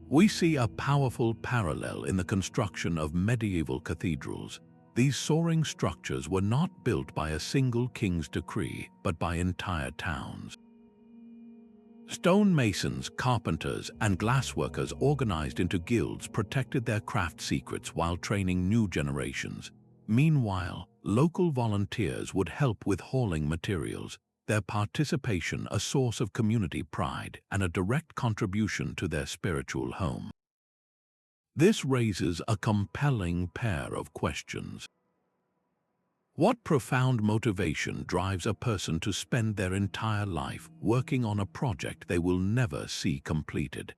We see a powerful parallel in the construction of medieval cathedrals. These soaring structures were not built by a single king's decree, but by entire towns. Stonemasons, carpenters, and glassworkers organized into guilds protected their craft secrets while training new generations. Meanwhile, local volunteers would help with hauling materials, their participation a source of community pride and a direct contribution to their spiritual home. This raises a compelling pair of questions. What profound motivation drives a person to spend their entire life working on a project they will never see completed?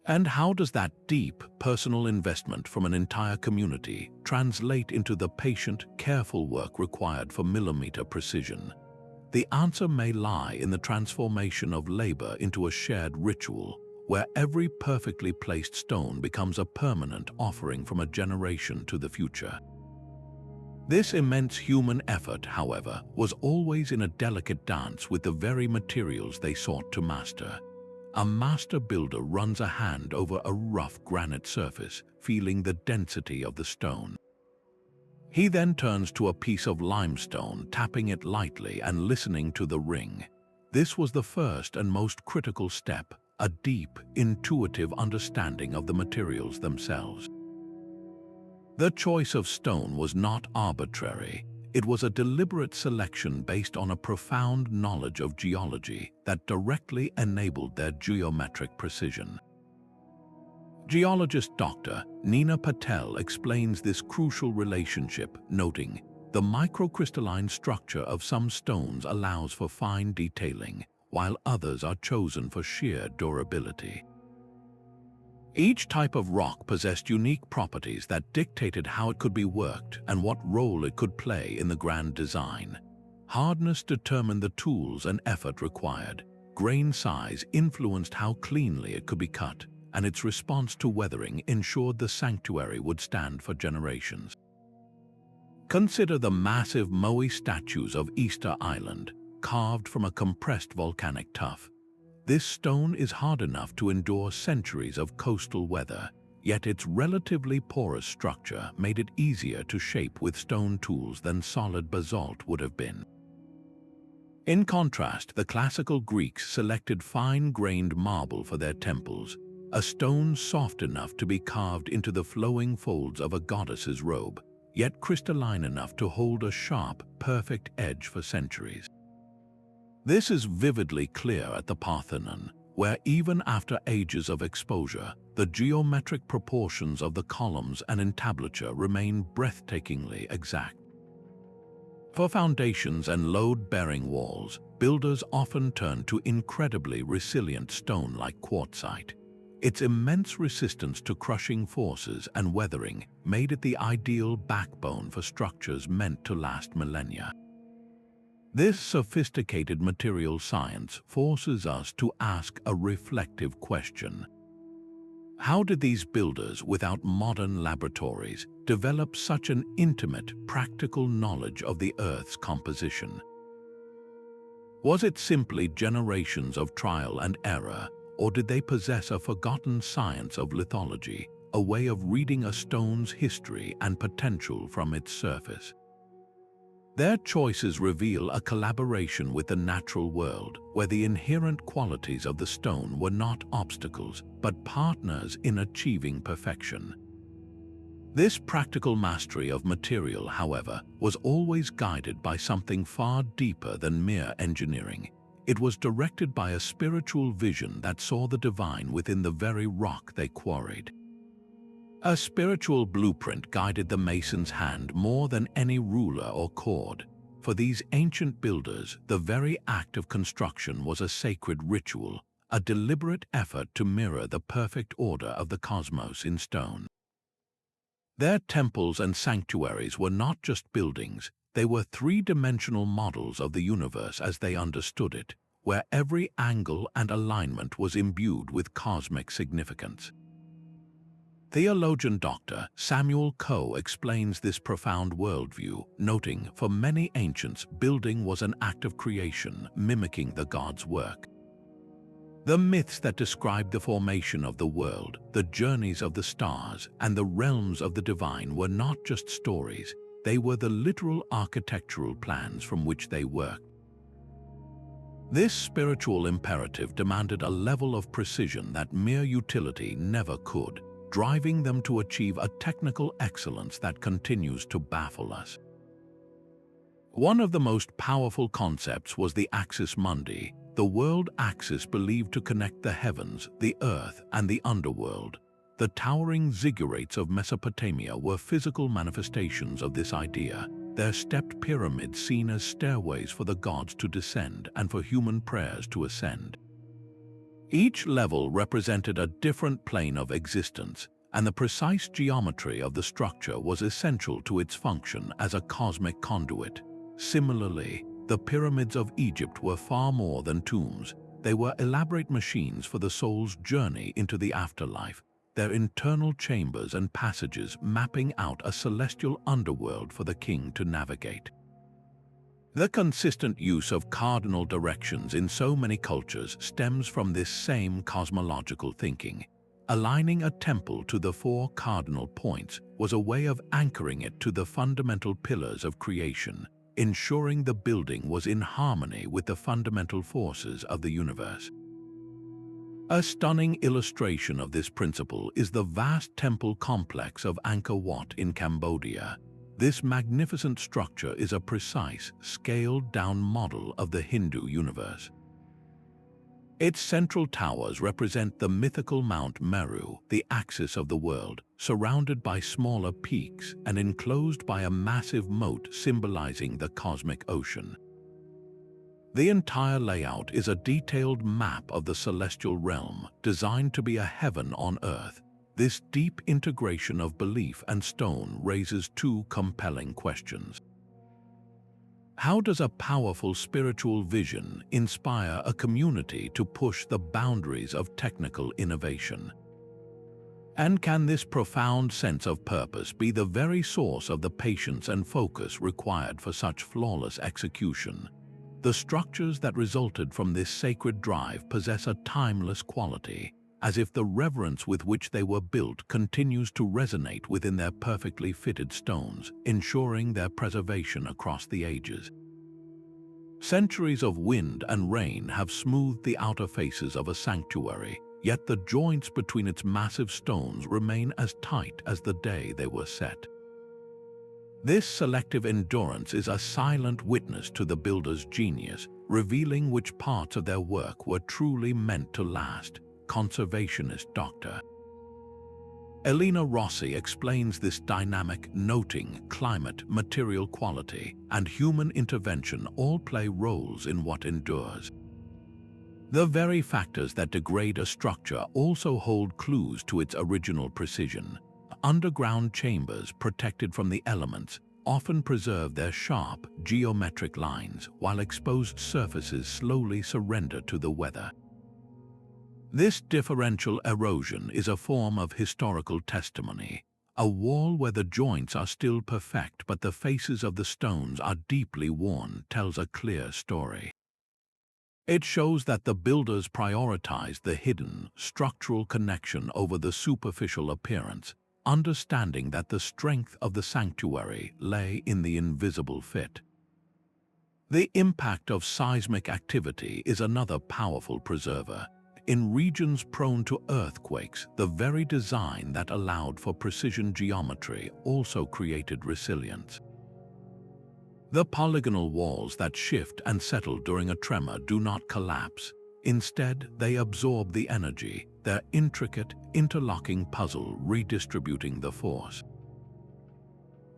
And how does that deep, personal investment from an entire community translate into the patient, careful work required for millimeter precision? The answer may lie in the transformation of labor into a shared ritual, where every perfectly placed stone becomes a permanent offering from a generation to the future. This immense human effort, however, was always in a delicate dance with the very materials they sought to master. A master builder runs a hand over a rough granite surface, feeling the density of the stone. He then turns to a piece of limestone, tapping it lightly and listening to the ring. This was the first and most critical step, a deep, intuitive understanding of the materials themselves. The choice of stone was not arbitrary. It was a deliberate selection based on a profound knowledge of geology that directly enabled their geometric precision. Geologist Dr. Nina Patel explains this crucial relationship, noting, "The microcrystalline structure of some stones allows for fine detailing, while others are chosen for sheer durability." Each type of rock possessed unique properties that dictated how it could be worked and what role it could play in the grand design. Hardness determined the tools and effort required. Grain size influenced how cleanly it could be cut, and its response to weathering ensured the sanctuary would stand for generations. Consider the massive Moai statues of Easter Island, carved from a compressed volcanic tuff. This stone is hard enough to endure centuries of coastal weather, yet its relatively porous structure made it easier to shape with stone tools than solid basalt would have been. In contrast, the classical Greeks selected fine-grained marble for their temples, a stone soft enough to be carved into the flowing folds of a goddess's robe, yet crystalline enough to hold a sharp, perfect edge for centuries. This is vividly clear at the Parthenon, where even after ages of exposure, the geometric proportions of the columns and entablature remain breathtakingly exact. For foundations and load-bearing walls, builders often turn to incredibly resilient stone like quartzite. Its immense resistance to crushing forces and weathering made it the ideal backbone for structures meant to last millennia. This sophisticated material science forces us to ask a reflective question. How did these builders, without modern laboratories, develop such an intimate, practical knowledge of the Earth's composition? Was it simply generations of trial and error, or did they possess a forgotten science of lithology, a way of reading a stone's history and potential from its surface? Their choices reveal a collaboration with the natural world, where the inherent qualities of the stone were not obstacles, but partners in achieving perfection. This practical mastery of material, however, was always guided by something far deeper than mere engineering. It was directed by a spiritual vision that saw the divine within the very rock they quarried. A spiritual blueprint guided the mason's hand more than any ruler or cord. For these ancient builders, the very act of construction was a sacred ritual, a deliberate effort to mirror the perfect order of the cosmos in stone. Their temples and sanctuaries were not just buildings, they were three-dimensional models of the universe as they understood it, where every angle and alignment was imbued with cosmic significance. Theologian Dr. Samuel Coe explains this profound worldview, noting, for many ancients, building was an act of creation, mimicking the gods' work. The myths that described the formation of the world, the journeys of the stars, and the realms of the divine were not just stories, they were the literal architectural plans from which they worked. This spiritual imperative demanded a level of precision that mere utility never could, driving them to achieve a technical excellence that continues to baffle us. One of the most powerful concepts was the axis mundi, the world axis believed to connect the heavens, the earth, and the underworld. The towering ziggurats of Mesopotamia were physical manifestations of this idea, their stepped pyramids seen as stairways for the gods to descend and for human prayers to ascend. Each level represented a different plane of existence, and the precise geometry of the structure was essential to its function as a cosmic conduit. Similarly, the pyramids of Egypt were far more than tombs. They were elaborate machines for the soul's journey into the afterlife, their internal chambers and passages mapping out a celestial underworld for the king to navigate. The consistent use of cardinal directions in so many cultures stems from this same cosmological thinking. Aligning a temple to the four cardinal points was a way of anchoring it to the fundamental pillars of creation, ensuring the building was in harmony with the fundamental forces of the universe. A stunning illustration of this principle is the vast temple complex of Angkor Wat in Cambodia. This magnificent structure is a precise, scaled-down model of the Hindu universe. Its central towers represent the mythical Mount Meru, the axis of the world, surrounded by smaller peaks and enclosed by a massive moat symbolizing the cosmic ocean. The entire layout is a detailed map of the celestial realm, designed to be a heaven on earth. This deep integration of belief and stone raises two compelling questions. How does a powerful spiritual vision inspire a community to push the boundaries of technical innovation? And can this profound sense of purpose be the very source of the patience and focus required for such flawless execution? The structures that resulted from this sacred drive possess a timeless quality, as if the reverence with which they were built continues to resonate within their perfectly fitted stones, ensuring their preservation across the ages. Centuries of wind and rain have smoothed the outer faces of a sanctuary, yet the joints between its massive stones remain as tight as the day they were set. This selective endurance is a silent witness to the builder's genius, revealing which parts of their work were truly meant to last. Conservationist Dr. Elena Rossi explains this dynamic, noting climate, material quality, and human intervention all play roles in what endures. The very factors that degrade a structure also hold clues to its original precision. Underground chambers protected from the elements often preserve their sharp, geometric lines, while exposed surfaces slowly surrender to the weather. This differential erosion is a form of historical testimony. A wall where the joints are still perfect but the faces of the stones are deeply worn tells a clear story. It shows that the builders prioritized the hidden, structural connection over the superficial appearance, understanding that the strength of the sanctuary lay in the invisible fit. The impact of seismic activity is another powerful preserver. In regions prone to earthquakes, the very design that allowed for precision geometry also created resilience. The polygonal walls that shift and settle during a tremor do not collapse. Instead, they absorb the energy, their intricate, interlocking puzzle redistributing the force.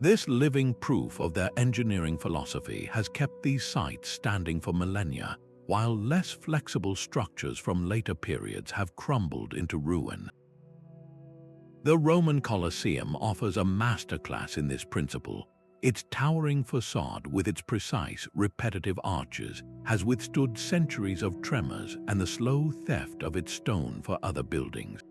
This living proof of their engineering philosophy has kept these sites standing for millennia, while less flexible structures from later periods have crumbled into ruin. The Roman Colosseum offers a masterclass in this principle. Its towering facade, with its precise, repetitive arches, has withstood centuries of tremors and the slow theft of its stone for other buildings.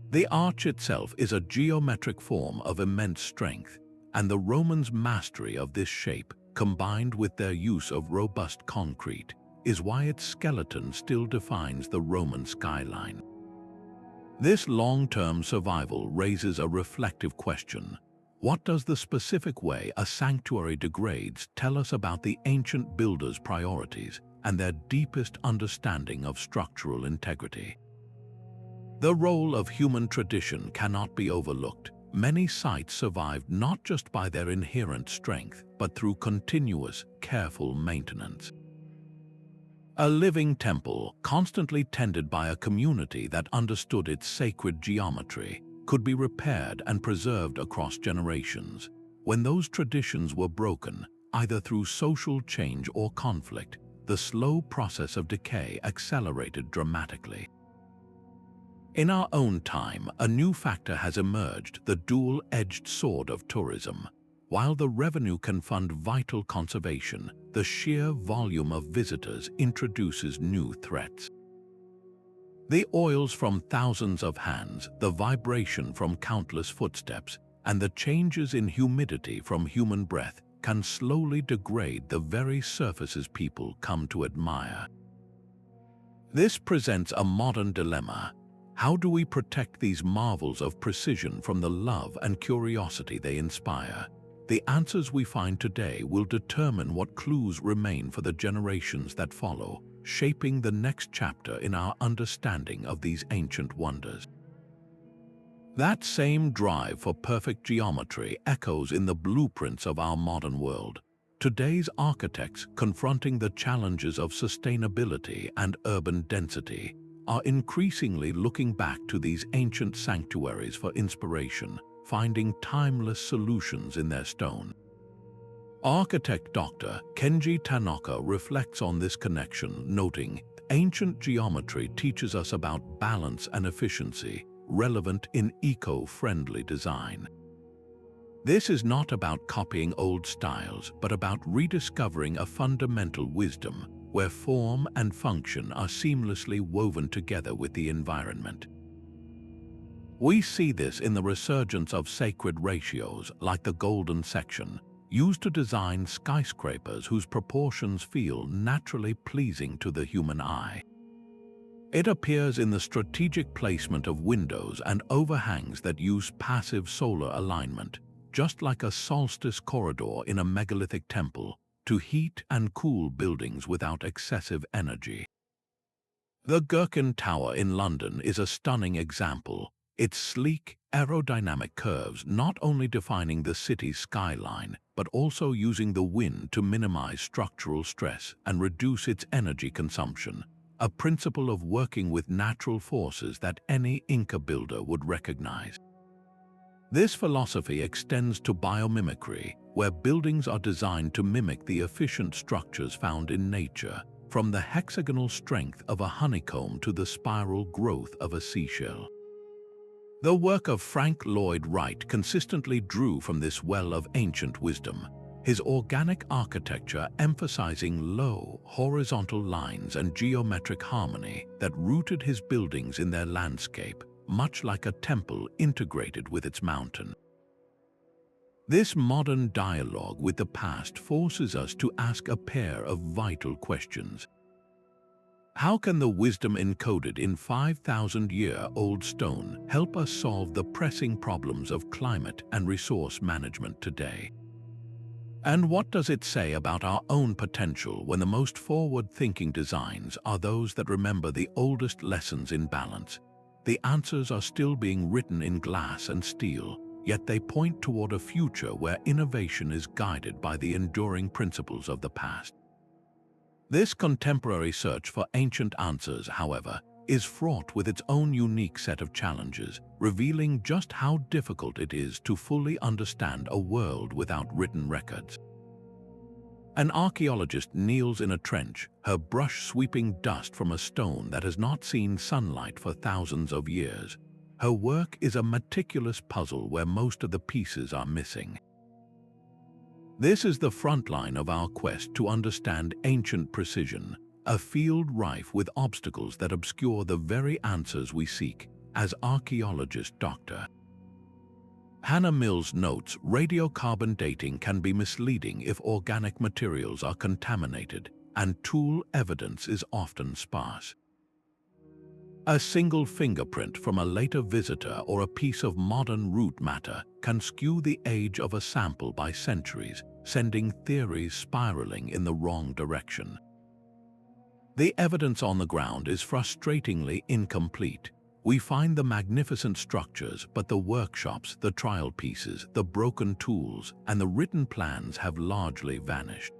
The arch itself is a geometric form of immense strength, and the Romans' mastery of this shape, combined with their use of robust concrete, is why its skeleton still defines the Roman skyline. This long-term survival raises a reflective question. What does the specific way a sanctuary degrades tell us about the ancient builders' priorities and their deepest understanding of structural integrity? The role of human tradition cannot be overlooked. Many sites survived not just by their inherent strength, but through continuous, careful maintenance. A living temple, constantly tended by a community that understood its sacred geometry, could be repaired and preserved across generations. When those traditions were broken, either through social change or conflict, the slow process of decay accelerated dramatically. In our own time, a new factor has emerged: the dual-edged sword of tourism. While the revenue can fund vital conservation, the sheer volume of visitors introduces new threats. The oils from thousands of hands, the vibration from countless footsteps, and the changes in humidity from human breath can slowly degrade the very surfaces people come to admire. This presents a modern dilemma. How do we protect these marvels of precision from the love and curiosity they inspire? The answers we find today will determine what clues remain for the generations that follow, shaping the next chapter in our understanding of these ancient wonders. That same drive for perfect geometry echoes in the blueprints of our modern world. Today's architects, confronting the challenges of sustainability and urban density, are increasingly looking back to these ancient sanctuaries for inspiration, finding timeless solutions in their stone. Architect Dr. Kenji Tanaka reflects on this connection, noting, "Ancient geometry teaches us about balance and efficiency, relevant in eco-friendly design." This is not about copying old styles, but about rediscovering a fundamental wisdom where form and function are seamlessly woven together with the environment. We see this in the resurgence of sacred ratios like the golden section, used to design skyscrapers whose proportions feel naturally pleasing to the human eye. It appears in the strategic placement of windows and overhangs that use passive solar alignment, just like a solstice corridor in a megalithic temple, to heat and cool buildings without excessive energy. The Gherkin Tower in London is a stunning example, its sleek, aerodynamic curves not only defining the city's skyline, but also using the wind to minimize structural stress and reduce its energy consumption, a principle of working with natural forces that any Inca builder would recognize. This philosophy extends to biomimicry, where buildings are designed to mimic the efficient structures found in nature, from the hexagonal strength of a honeycomb to the spiral growth of a seashell. The work of Frank Lloyd Wright consistently drew from this well of ancient wisdom, his organic architecture emphasizing low, horizontal lines and geometric harmony that rooted his buildings in their landscape, much like a temple integrated with its mountain. This modern dialogue with the past forces us to ask a pair of vital questions. How can the wisdom encoded in 5,000-year-old stone help us solve the pressing problems of climate and resource management today? And what does it say about our own potential when the most forward-thinking designs are those that remember the oldest lessons in balance? The answers are still being written in glass and steel, yet they point toward a future where innovation is guided by the enduring principles of the past. This contemporary search for ancient answers, however, is fraught with its own unique set of challenges, revealing just how difficult it is to fully understand a world without written records. An archaeologist kneels in a trench, her brush sweeping dust from a stone that has not seen sunlight for thousands of years. Her work is a meticulous puzzle where most of the pieces are missing. This is the front line of our quest to understand ancient precision, a field rife with obstacles that obscure the very answers we seek as archaeologist Dr. Hannah Mills notes radiocarbon dating can be misleading if organic materials are contaminated, and tool evidence is often sparse. A single fingerprint from a later visitor or a piece of modern root matter can skew the age of a sample by centuries, sending theories spiraling in the wrong direction. The evidence on the ground is frustratingly incomplete. We find the magnificent structures, but the workshops, the trial pieces, the broken tools, and the written plans have largely vanished.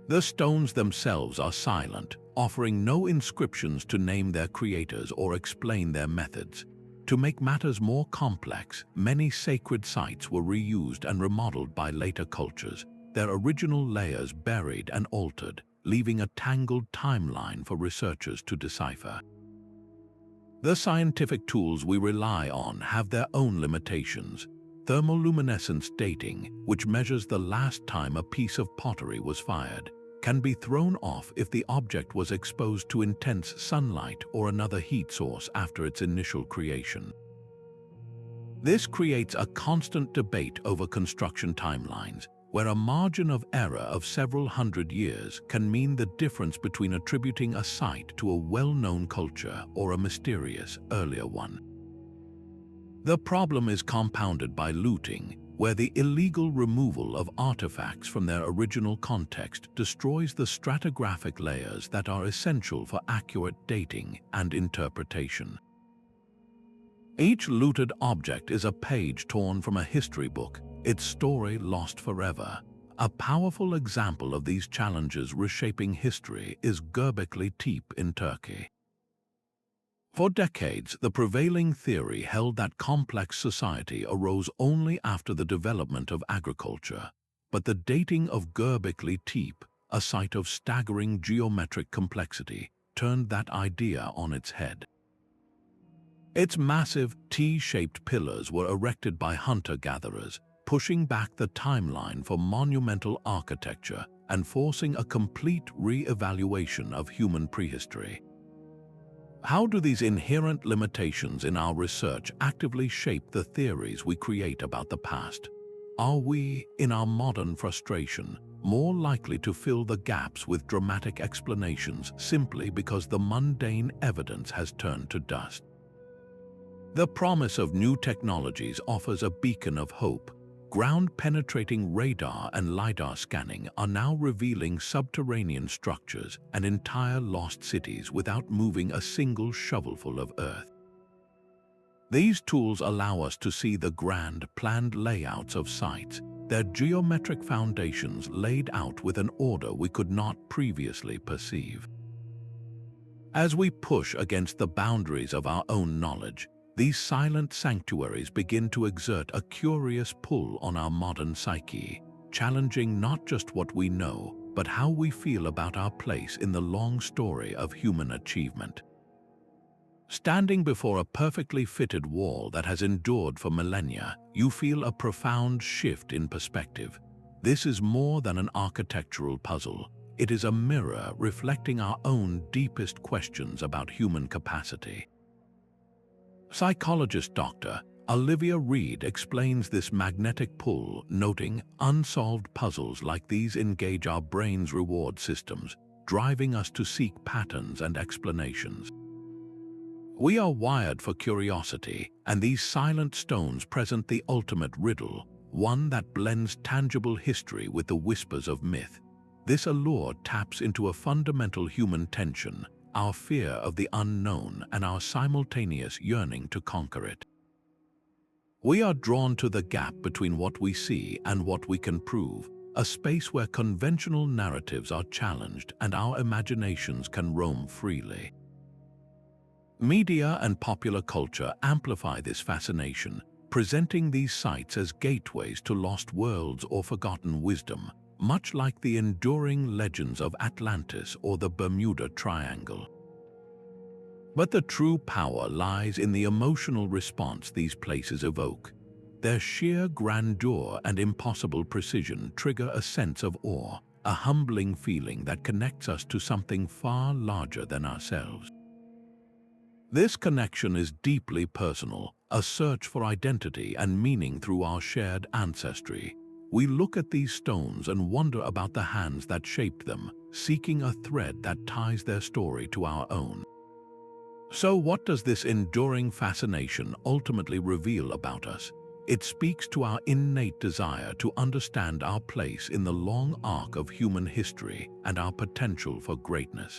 The stones themselves are silent, offering no inscriptions to name their creators or explain their methods. To make matters more complex, many sacred sites were reused and remodeled by later cultures, their original layers buried and altered, leaving a tangled timeline for researchers to decipher. The scientific tools we rely on have their own limitations. Thermoluminescence dating, which measures the last time a piece of pottery was fired, can be thrown off if the object was exposed to intense sunlight or another heat source after its initial creation. This creates a constant debate over construction timelines, where a margin of error of several hundred years can mean the difference between attributing a site to a well-known culture or a mysterious, earlier one. The problem is compounded by looting, where the illegal removal of artifacts from their original context destroys the stratigraphic layers that are essential for accurate dating and interpretation. Each looted object is a page torn from a history book, its story lost forever. A powerful example of these challenges reshaping history is Göbekli Tepe in Turkey. For decades, the prevailing theory held that complex society arose only after the development of agriculture. But the dating of Göbekli Tepe, a site of staggering geometric complexity, turned that idea on its head. Its massive, T-shaped pillars were erected by hunter-gatherers, pushing back the timeline for monumental architecture and forcing a complete re-evaluation of human prehistory. How do these inherent limitations in our research actively shape the theories we create about the past? Are we, in our modern frustration, more likely to fill the gaps with dramatic explanations simply because the mundane evidence has turned to dust? The promise of new technologies offers a beacon of hope. Ground-penetrating radar and lidar scanning are now revealing subterranean structures and entire lost cities without moving a single shovelful of earth. These tools allow us to see the grand, planned layouts of sites, their geometric foundations laid out with an order we could not previously perceive. As we push against the boundaries of our own knowledge, these silent sanctuaries begin to exert a curious pull on our modern psyche, challenging not just what we know, but how we feel about our place in the long story of human achievement. Standing before a perfectly fitted wall that has endured for millennia, you feel a profound shift in perspective. This is more than an architectural puzzle. It is a mirror reflecting our own deepest questions about human capacity. Psychologist Dr. Olivia Reed explains this magnetic pull, noting unsolved puzzles like these engage our brain's reward systems, driving us to seek patterns and explanations. We are wired for curiosity, and these silent stones present the ultimate riddle, one that blends tangible history with the whispers of myth. This allure taps into a fundamental human tension, our fear of the unknown and our simultaneous yearning to conquer it. We are drawn to the gap between what we see and what we can prove, a space where conventional narratives are challenged and our imaginations can roam freely. Media and popular culture amplify this fascination, presenting these sites as gateways to lost worlds or forgotten wisdom, much like the enduring legends of Atlantis or the Bermuda Triangle. But the true power lies in the emotional response these places evoke. Their sheer grandeur and impossible precision trigger a sense of awe, a humbling feeling that connects us to something far larger than ourselves. This connection is deeply personal, a search for identity and meaning through our shared ancestry. We look at these stones and wonder about the hands that shaped them, seeking a thread that ties their story to our own. So what does this enduring fascination ultimately reveal about us? It speaks to our innate desire to understand our place in the long arc of human history and our potential for greatness.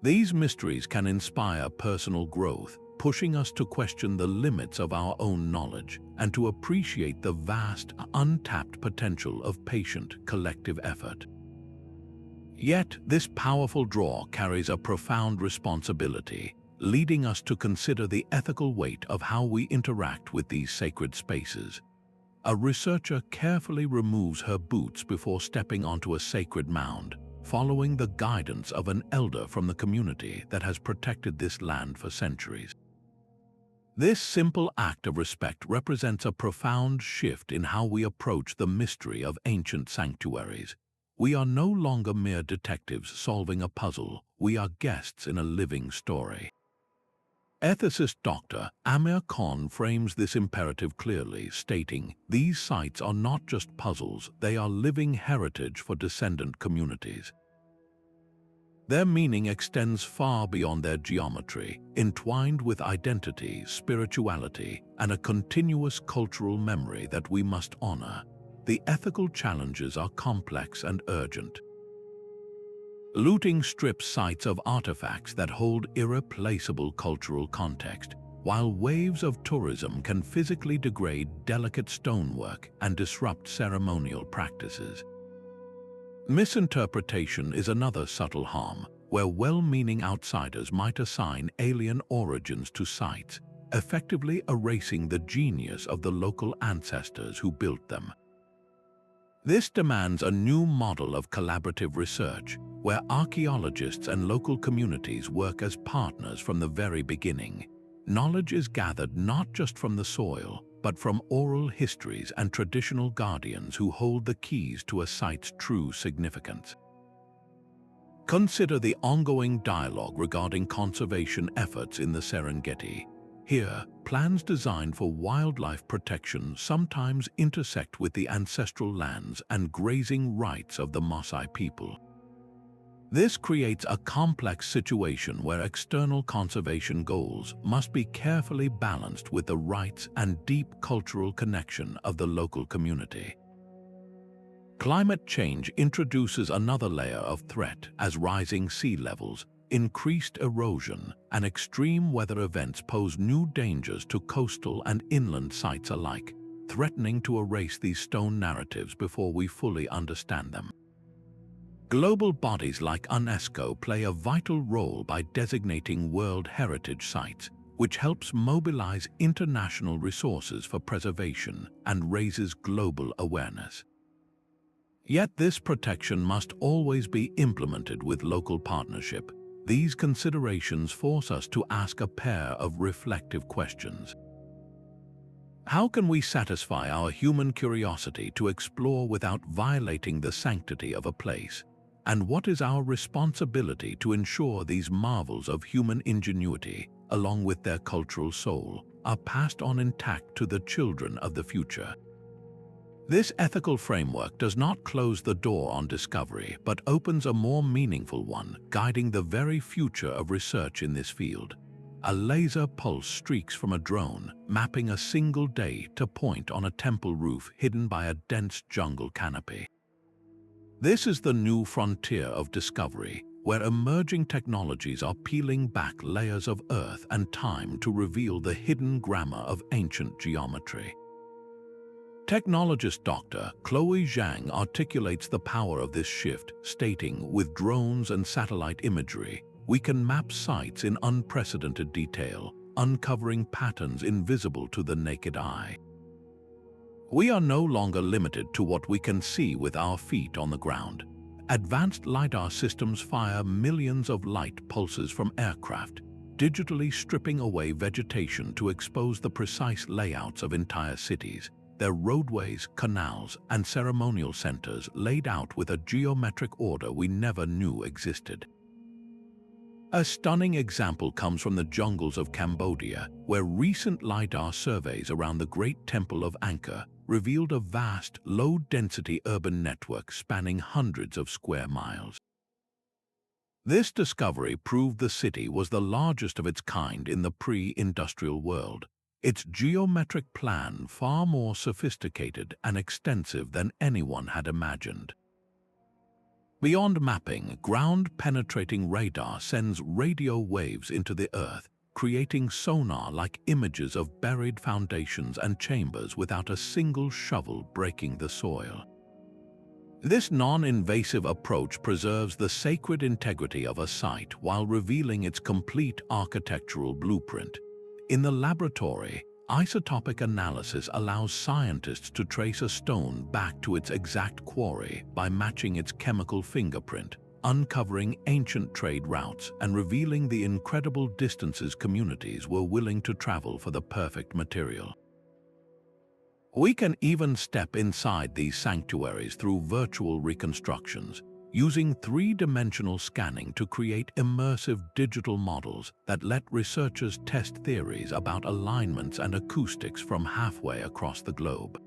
These mysteries can inspire personal growth, pushing us to question the limits of our own knowledge and to appreciate the vast, untapped potential of patient, collective effort. Yet, this powerful draw carries a profound responsibility, leading us to consider the ethical weight of how we interact with these sacred spaces. A researcher carefully removes her boots before stepping onto a sacred mound, following the guidance of an elder from the community that has protected this land for centuries. This simple act of respect represents a profound shift in how we approach the mystery of ancient sanctuaries. We are no longer mere detectives solving a puzzle, we are guests in a living story. Ethicist Dr. Amir Khan frames this imperative clearly, stating, "These sites are not just puzzles, they are living heritage for descendant communities." Their meaning extends far beyond their geometry, entwined with identity, spirituality, and a continuous cultural memory that we must honor. The ethical challenges are complex and urgent. Looting strips sites of artifacts that hold irreplaceable cultural context, while waves of tourism can physically degrade delicate stonework and disrupt ceremonial practices. Misinterpretation is another subtle harm, where well-meaning outsiders might assign alien origins to sites, effectively erasing the genius of the local ancestors who built them. This demands a new model of collaborative research, where archaeologists and local communities work as partners from the very beginning. Knowledge is gathered not just from the soil, but from oral histories and traditional guardians who hold the keys to a site's true significance. Consider the ongoing dialogue regarding conservation efforts in the Serengeti. Here, plans designed for wildlife protection sometimes intersect with the ancestral lands and grazing rights of the Maasai people. This creates a complex situation where external conservation goals must be carefully balanced with the rights and deep cultural connection of the local community. Climate change introduces another layer of threat as rising sea levels, increased erosion, and extreme weather events pose new dangers to coastal and inland sites alike, threatening to erase these stone narratives before we fully understand them. Global bodies like UNESCO play a vital role by designating World Heritage Sites, which helps mobilize international resources for preservation and raises global awareness. Yet this protection must always be implemented with local partnership. These considerations force us to ask a pair of reflective questions. How can we satisfy our human curiosity to explore without violating the sanctity of a place? And what is our responsibility to ensure these marvels of human ingenuity, along with their cultural soul, are passed on intact to the children of the future? This ethical framework does not close the door on discovery, but opens a more meaningful one, guiding the very future of research in this field. A laser pulse streaks from a drone, mapping a single day to point on a temple roof hidden by a dense jungle canopy. This is the new frontier of discovery, where emerging technologies are peeling back layers of earth and time to reveal the hidden grammar of ancient geometry. Technologist Dr. Chloe Zhang articulates the power of this shift, stating, "With drones and satellite imagery, we can map sites in unprecedented detail, uncovering patterns invisible to the naked eye." We are no longer limited to what we can see with our feet on the ground. Advanced lidar systems fire millions of light pulses from aircraft, digitally stripping away vegetation to expose the precise layouts of entire cities, their roadways, canals, and ceremonial centers laid out with a geometric order we never knew existed. A stunning example comes from the jungles of Cambodia, where recent lidar surveys around the Great Temple of Angkor revealed a vast, low-density urban network spanning hundreds of square miles. This discovery proved the city was the largest of its kind in the pre-industrial world, its geometric plan far more sophisticated and extensive than anyone had imagined. Beyond mapping, ground-penetrating radar sends radio waves into the Earth, creating sonar-like images of buried foundations and chambers without a single shovel breaking the soil. This non-invasive approach preserves the sacred integrity of a site while revealing its complete architectural blueprint. In the laboratory, isotopic analysis allows scientists to trace a stone back to its exact quarry by matching its chemical fingerprint, uncovering ancient trade routes and revealing the incredible distances communities were willing to travel for the perfect material. We can even step inside these sanctuaries through virtual reconstructions, using three-dimensional scanning to create immersive digital models that let researchers test theories about alignments and acoustics from halfway across the globe.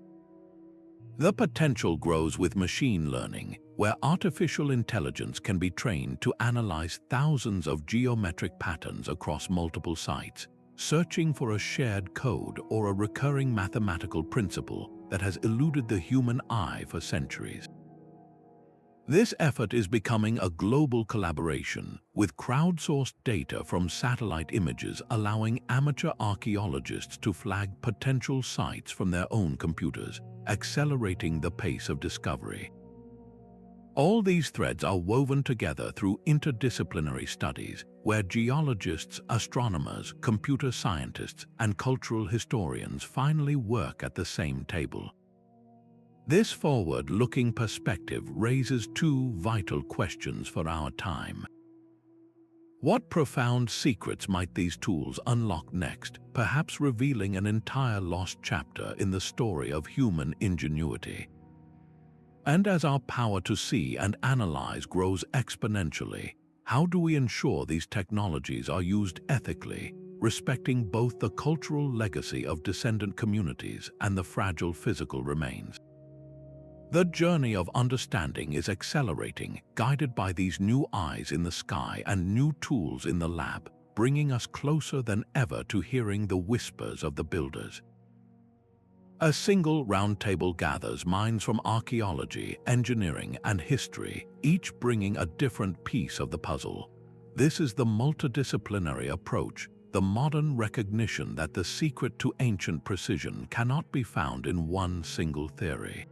The potential grows with machine learning, where artificial intelligence can be trained to analyze thousands of geometric patterns across multiple sites, searching for a shared code or a recurring mathematical principle that has eluded the human eye for centuries. This effort is becoming a global collaboration, with crowdsourced data from satellite images allowing amateur archaeologists to flag potential sites from their own computers, accelerating the pace of discovery. All these threads are woven together through interdisciplinary studies, where geologists, astronomers, computer scientists, and cultural historians finally work at the same table. This forward-looking perspective raises two vital questions for our time. What profound secrets might these tools unlock next, perhaps revealing an entire lost chapter in the story of human ingenuity? And as our power to see and analyze grows exponentially, how do we ensure these technologies are used ethically, respecting both the cultural legacy of descendant communities and the fragile physical remains? The journey of understanding is accelerating, guided by these new eyes in the sky and new tools in the lab, bringing us closer than ever to hearing the whispers of the builders. A single roundtable gathers minds from archaeology, engineering, and history, each bringing a different piece of the puzzle. This is the multidisciplinary approach, the modern recognition that the secret to ancient precision cannot be found in one single theory.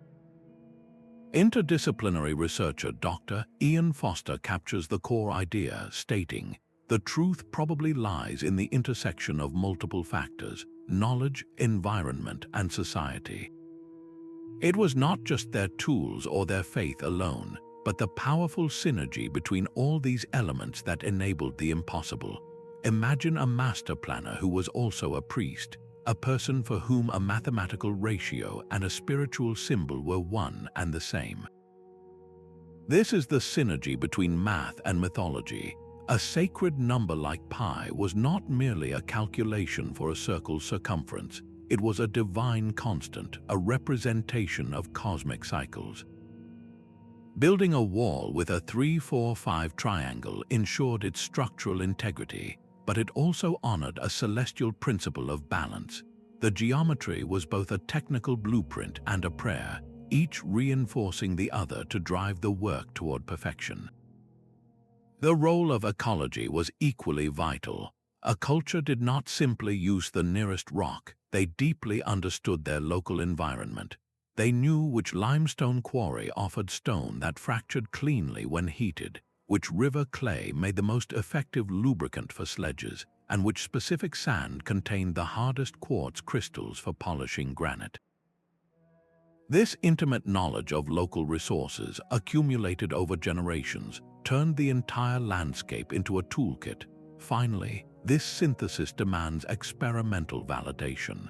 Interdisciplinary researcher Dr. Ian Foster captures the core idea, stating, "The truth probably lies in the intersection of multiple factors: knowledge, environment, and society." It was not just their tools or their faith alone, but the powerful synergy between all these elements that enabled the impossible. Imagine a master planner who was also a priest, a person for whom a mathematical ratio and a spiritual symbol were one and the same. This is the synergy between math and mythology. A sacred number like pi was not merely a calculation for a circle's circumference. It was a divine constant, a representation of cosmic cycles. Building a wall with a 3-4-5 triangle ensured its structural integrity, but it also honored a celestial principle of balance. The geometry was both a technical blueprint and a prayer, each reinforcing the other to drive the work toward perfection. The role of ecology was equally vital. A culture did not simply use the nearest rock, they deeply understood their local environment. They knew which limestone quarry offered stone that fractured cleanly when heated, which river clay made the most effective lubricant for sledges, and which specific sand contained the hardest quartz crystals for polishing granite. This intimate knowledge of local resources, accumulated over generations, turned the entire landscape into a toolkit. Finally, this synthesis demands experimental validation.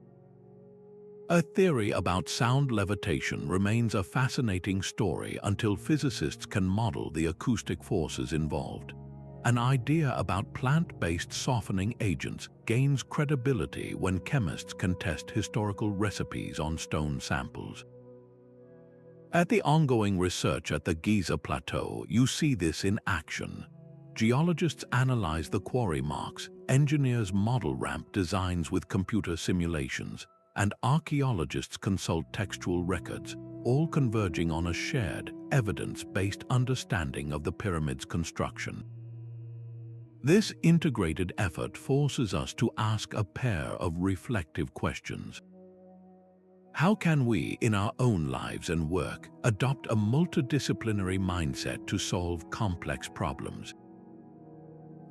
A theory about sound levitation remains a fascinating story until physicists can model the acoustic forces involved. An idea about plant-based softening agents gains credibility when chemists can test historical recipes on stone samples. At the ongoing research at the Giza Plateau, you see this in action. Geologists analyze the quarry marks, engineers model ramp designs with computer simulations, and archaeologists consult textual records, all converging on a shared, evidence-based understanding of the pyramid's construction. This integrated effort forces us to ask a pair of reflective questions. How can we, in our own lives and work, adopt a multidisciplinary mindset to solve complex problems?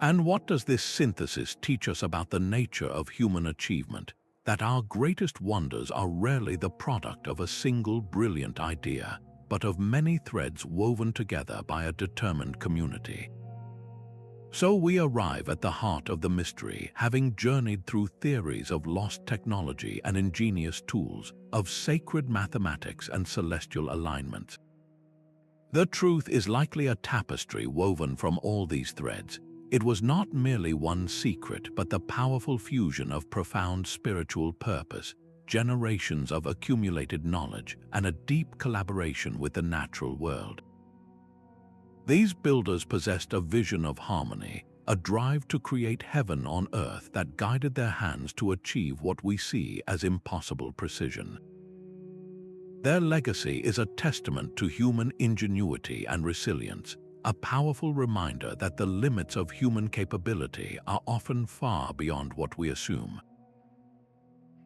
And what does this synthesis teach us about the nature of human achievement? That our greatest wonders are rarely the product of a single brilliant idea, but of many threads woven together by a determined community. So we arrive at the heart of the mystery, having journeyed through theories of lost technology and ingenious tools, of sacred mathematics and celestial alignments. The truth is likely a tapestry woven from all these threads. It was not merely one secret, but the powerful fusion of profound spiritual purpose, generations of accumulated knowledge, and a deep collaboration with the natural world. These builders possessed a vision of harmony, a drive to create heaven on earth that guided their hands to achieve what we see as impossible precision. Their legacy is a testament to human ingenuity and resilience, a powerful reminder that the limits of human capability are often far beyond what we assume.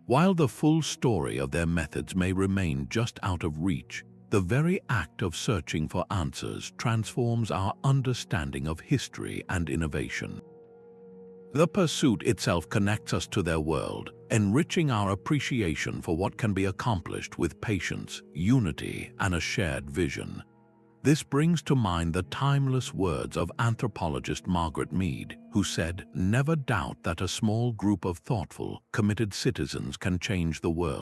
While the full story of their methods may remain just out of reach, the very act of searching for answers transforms our understanding of history and innovation. The pursuit itself connects us to their world, enriching our appreciation for what can be accomplished with patience, unity, and a shared vision. This brings to mind the timeless words of anthropologist Margaret Mead, who said, "Never doubt that a small group of thoughtful, committed citizens can change the world."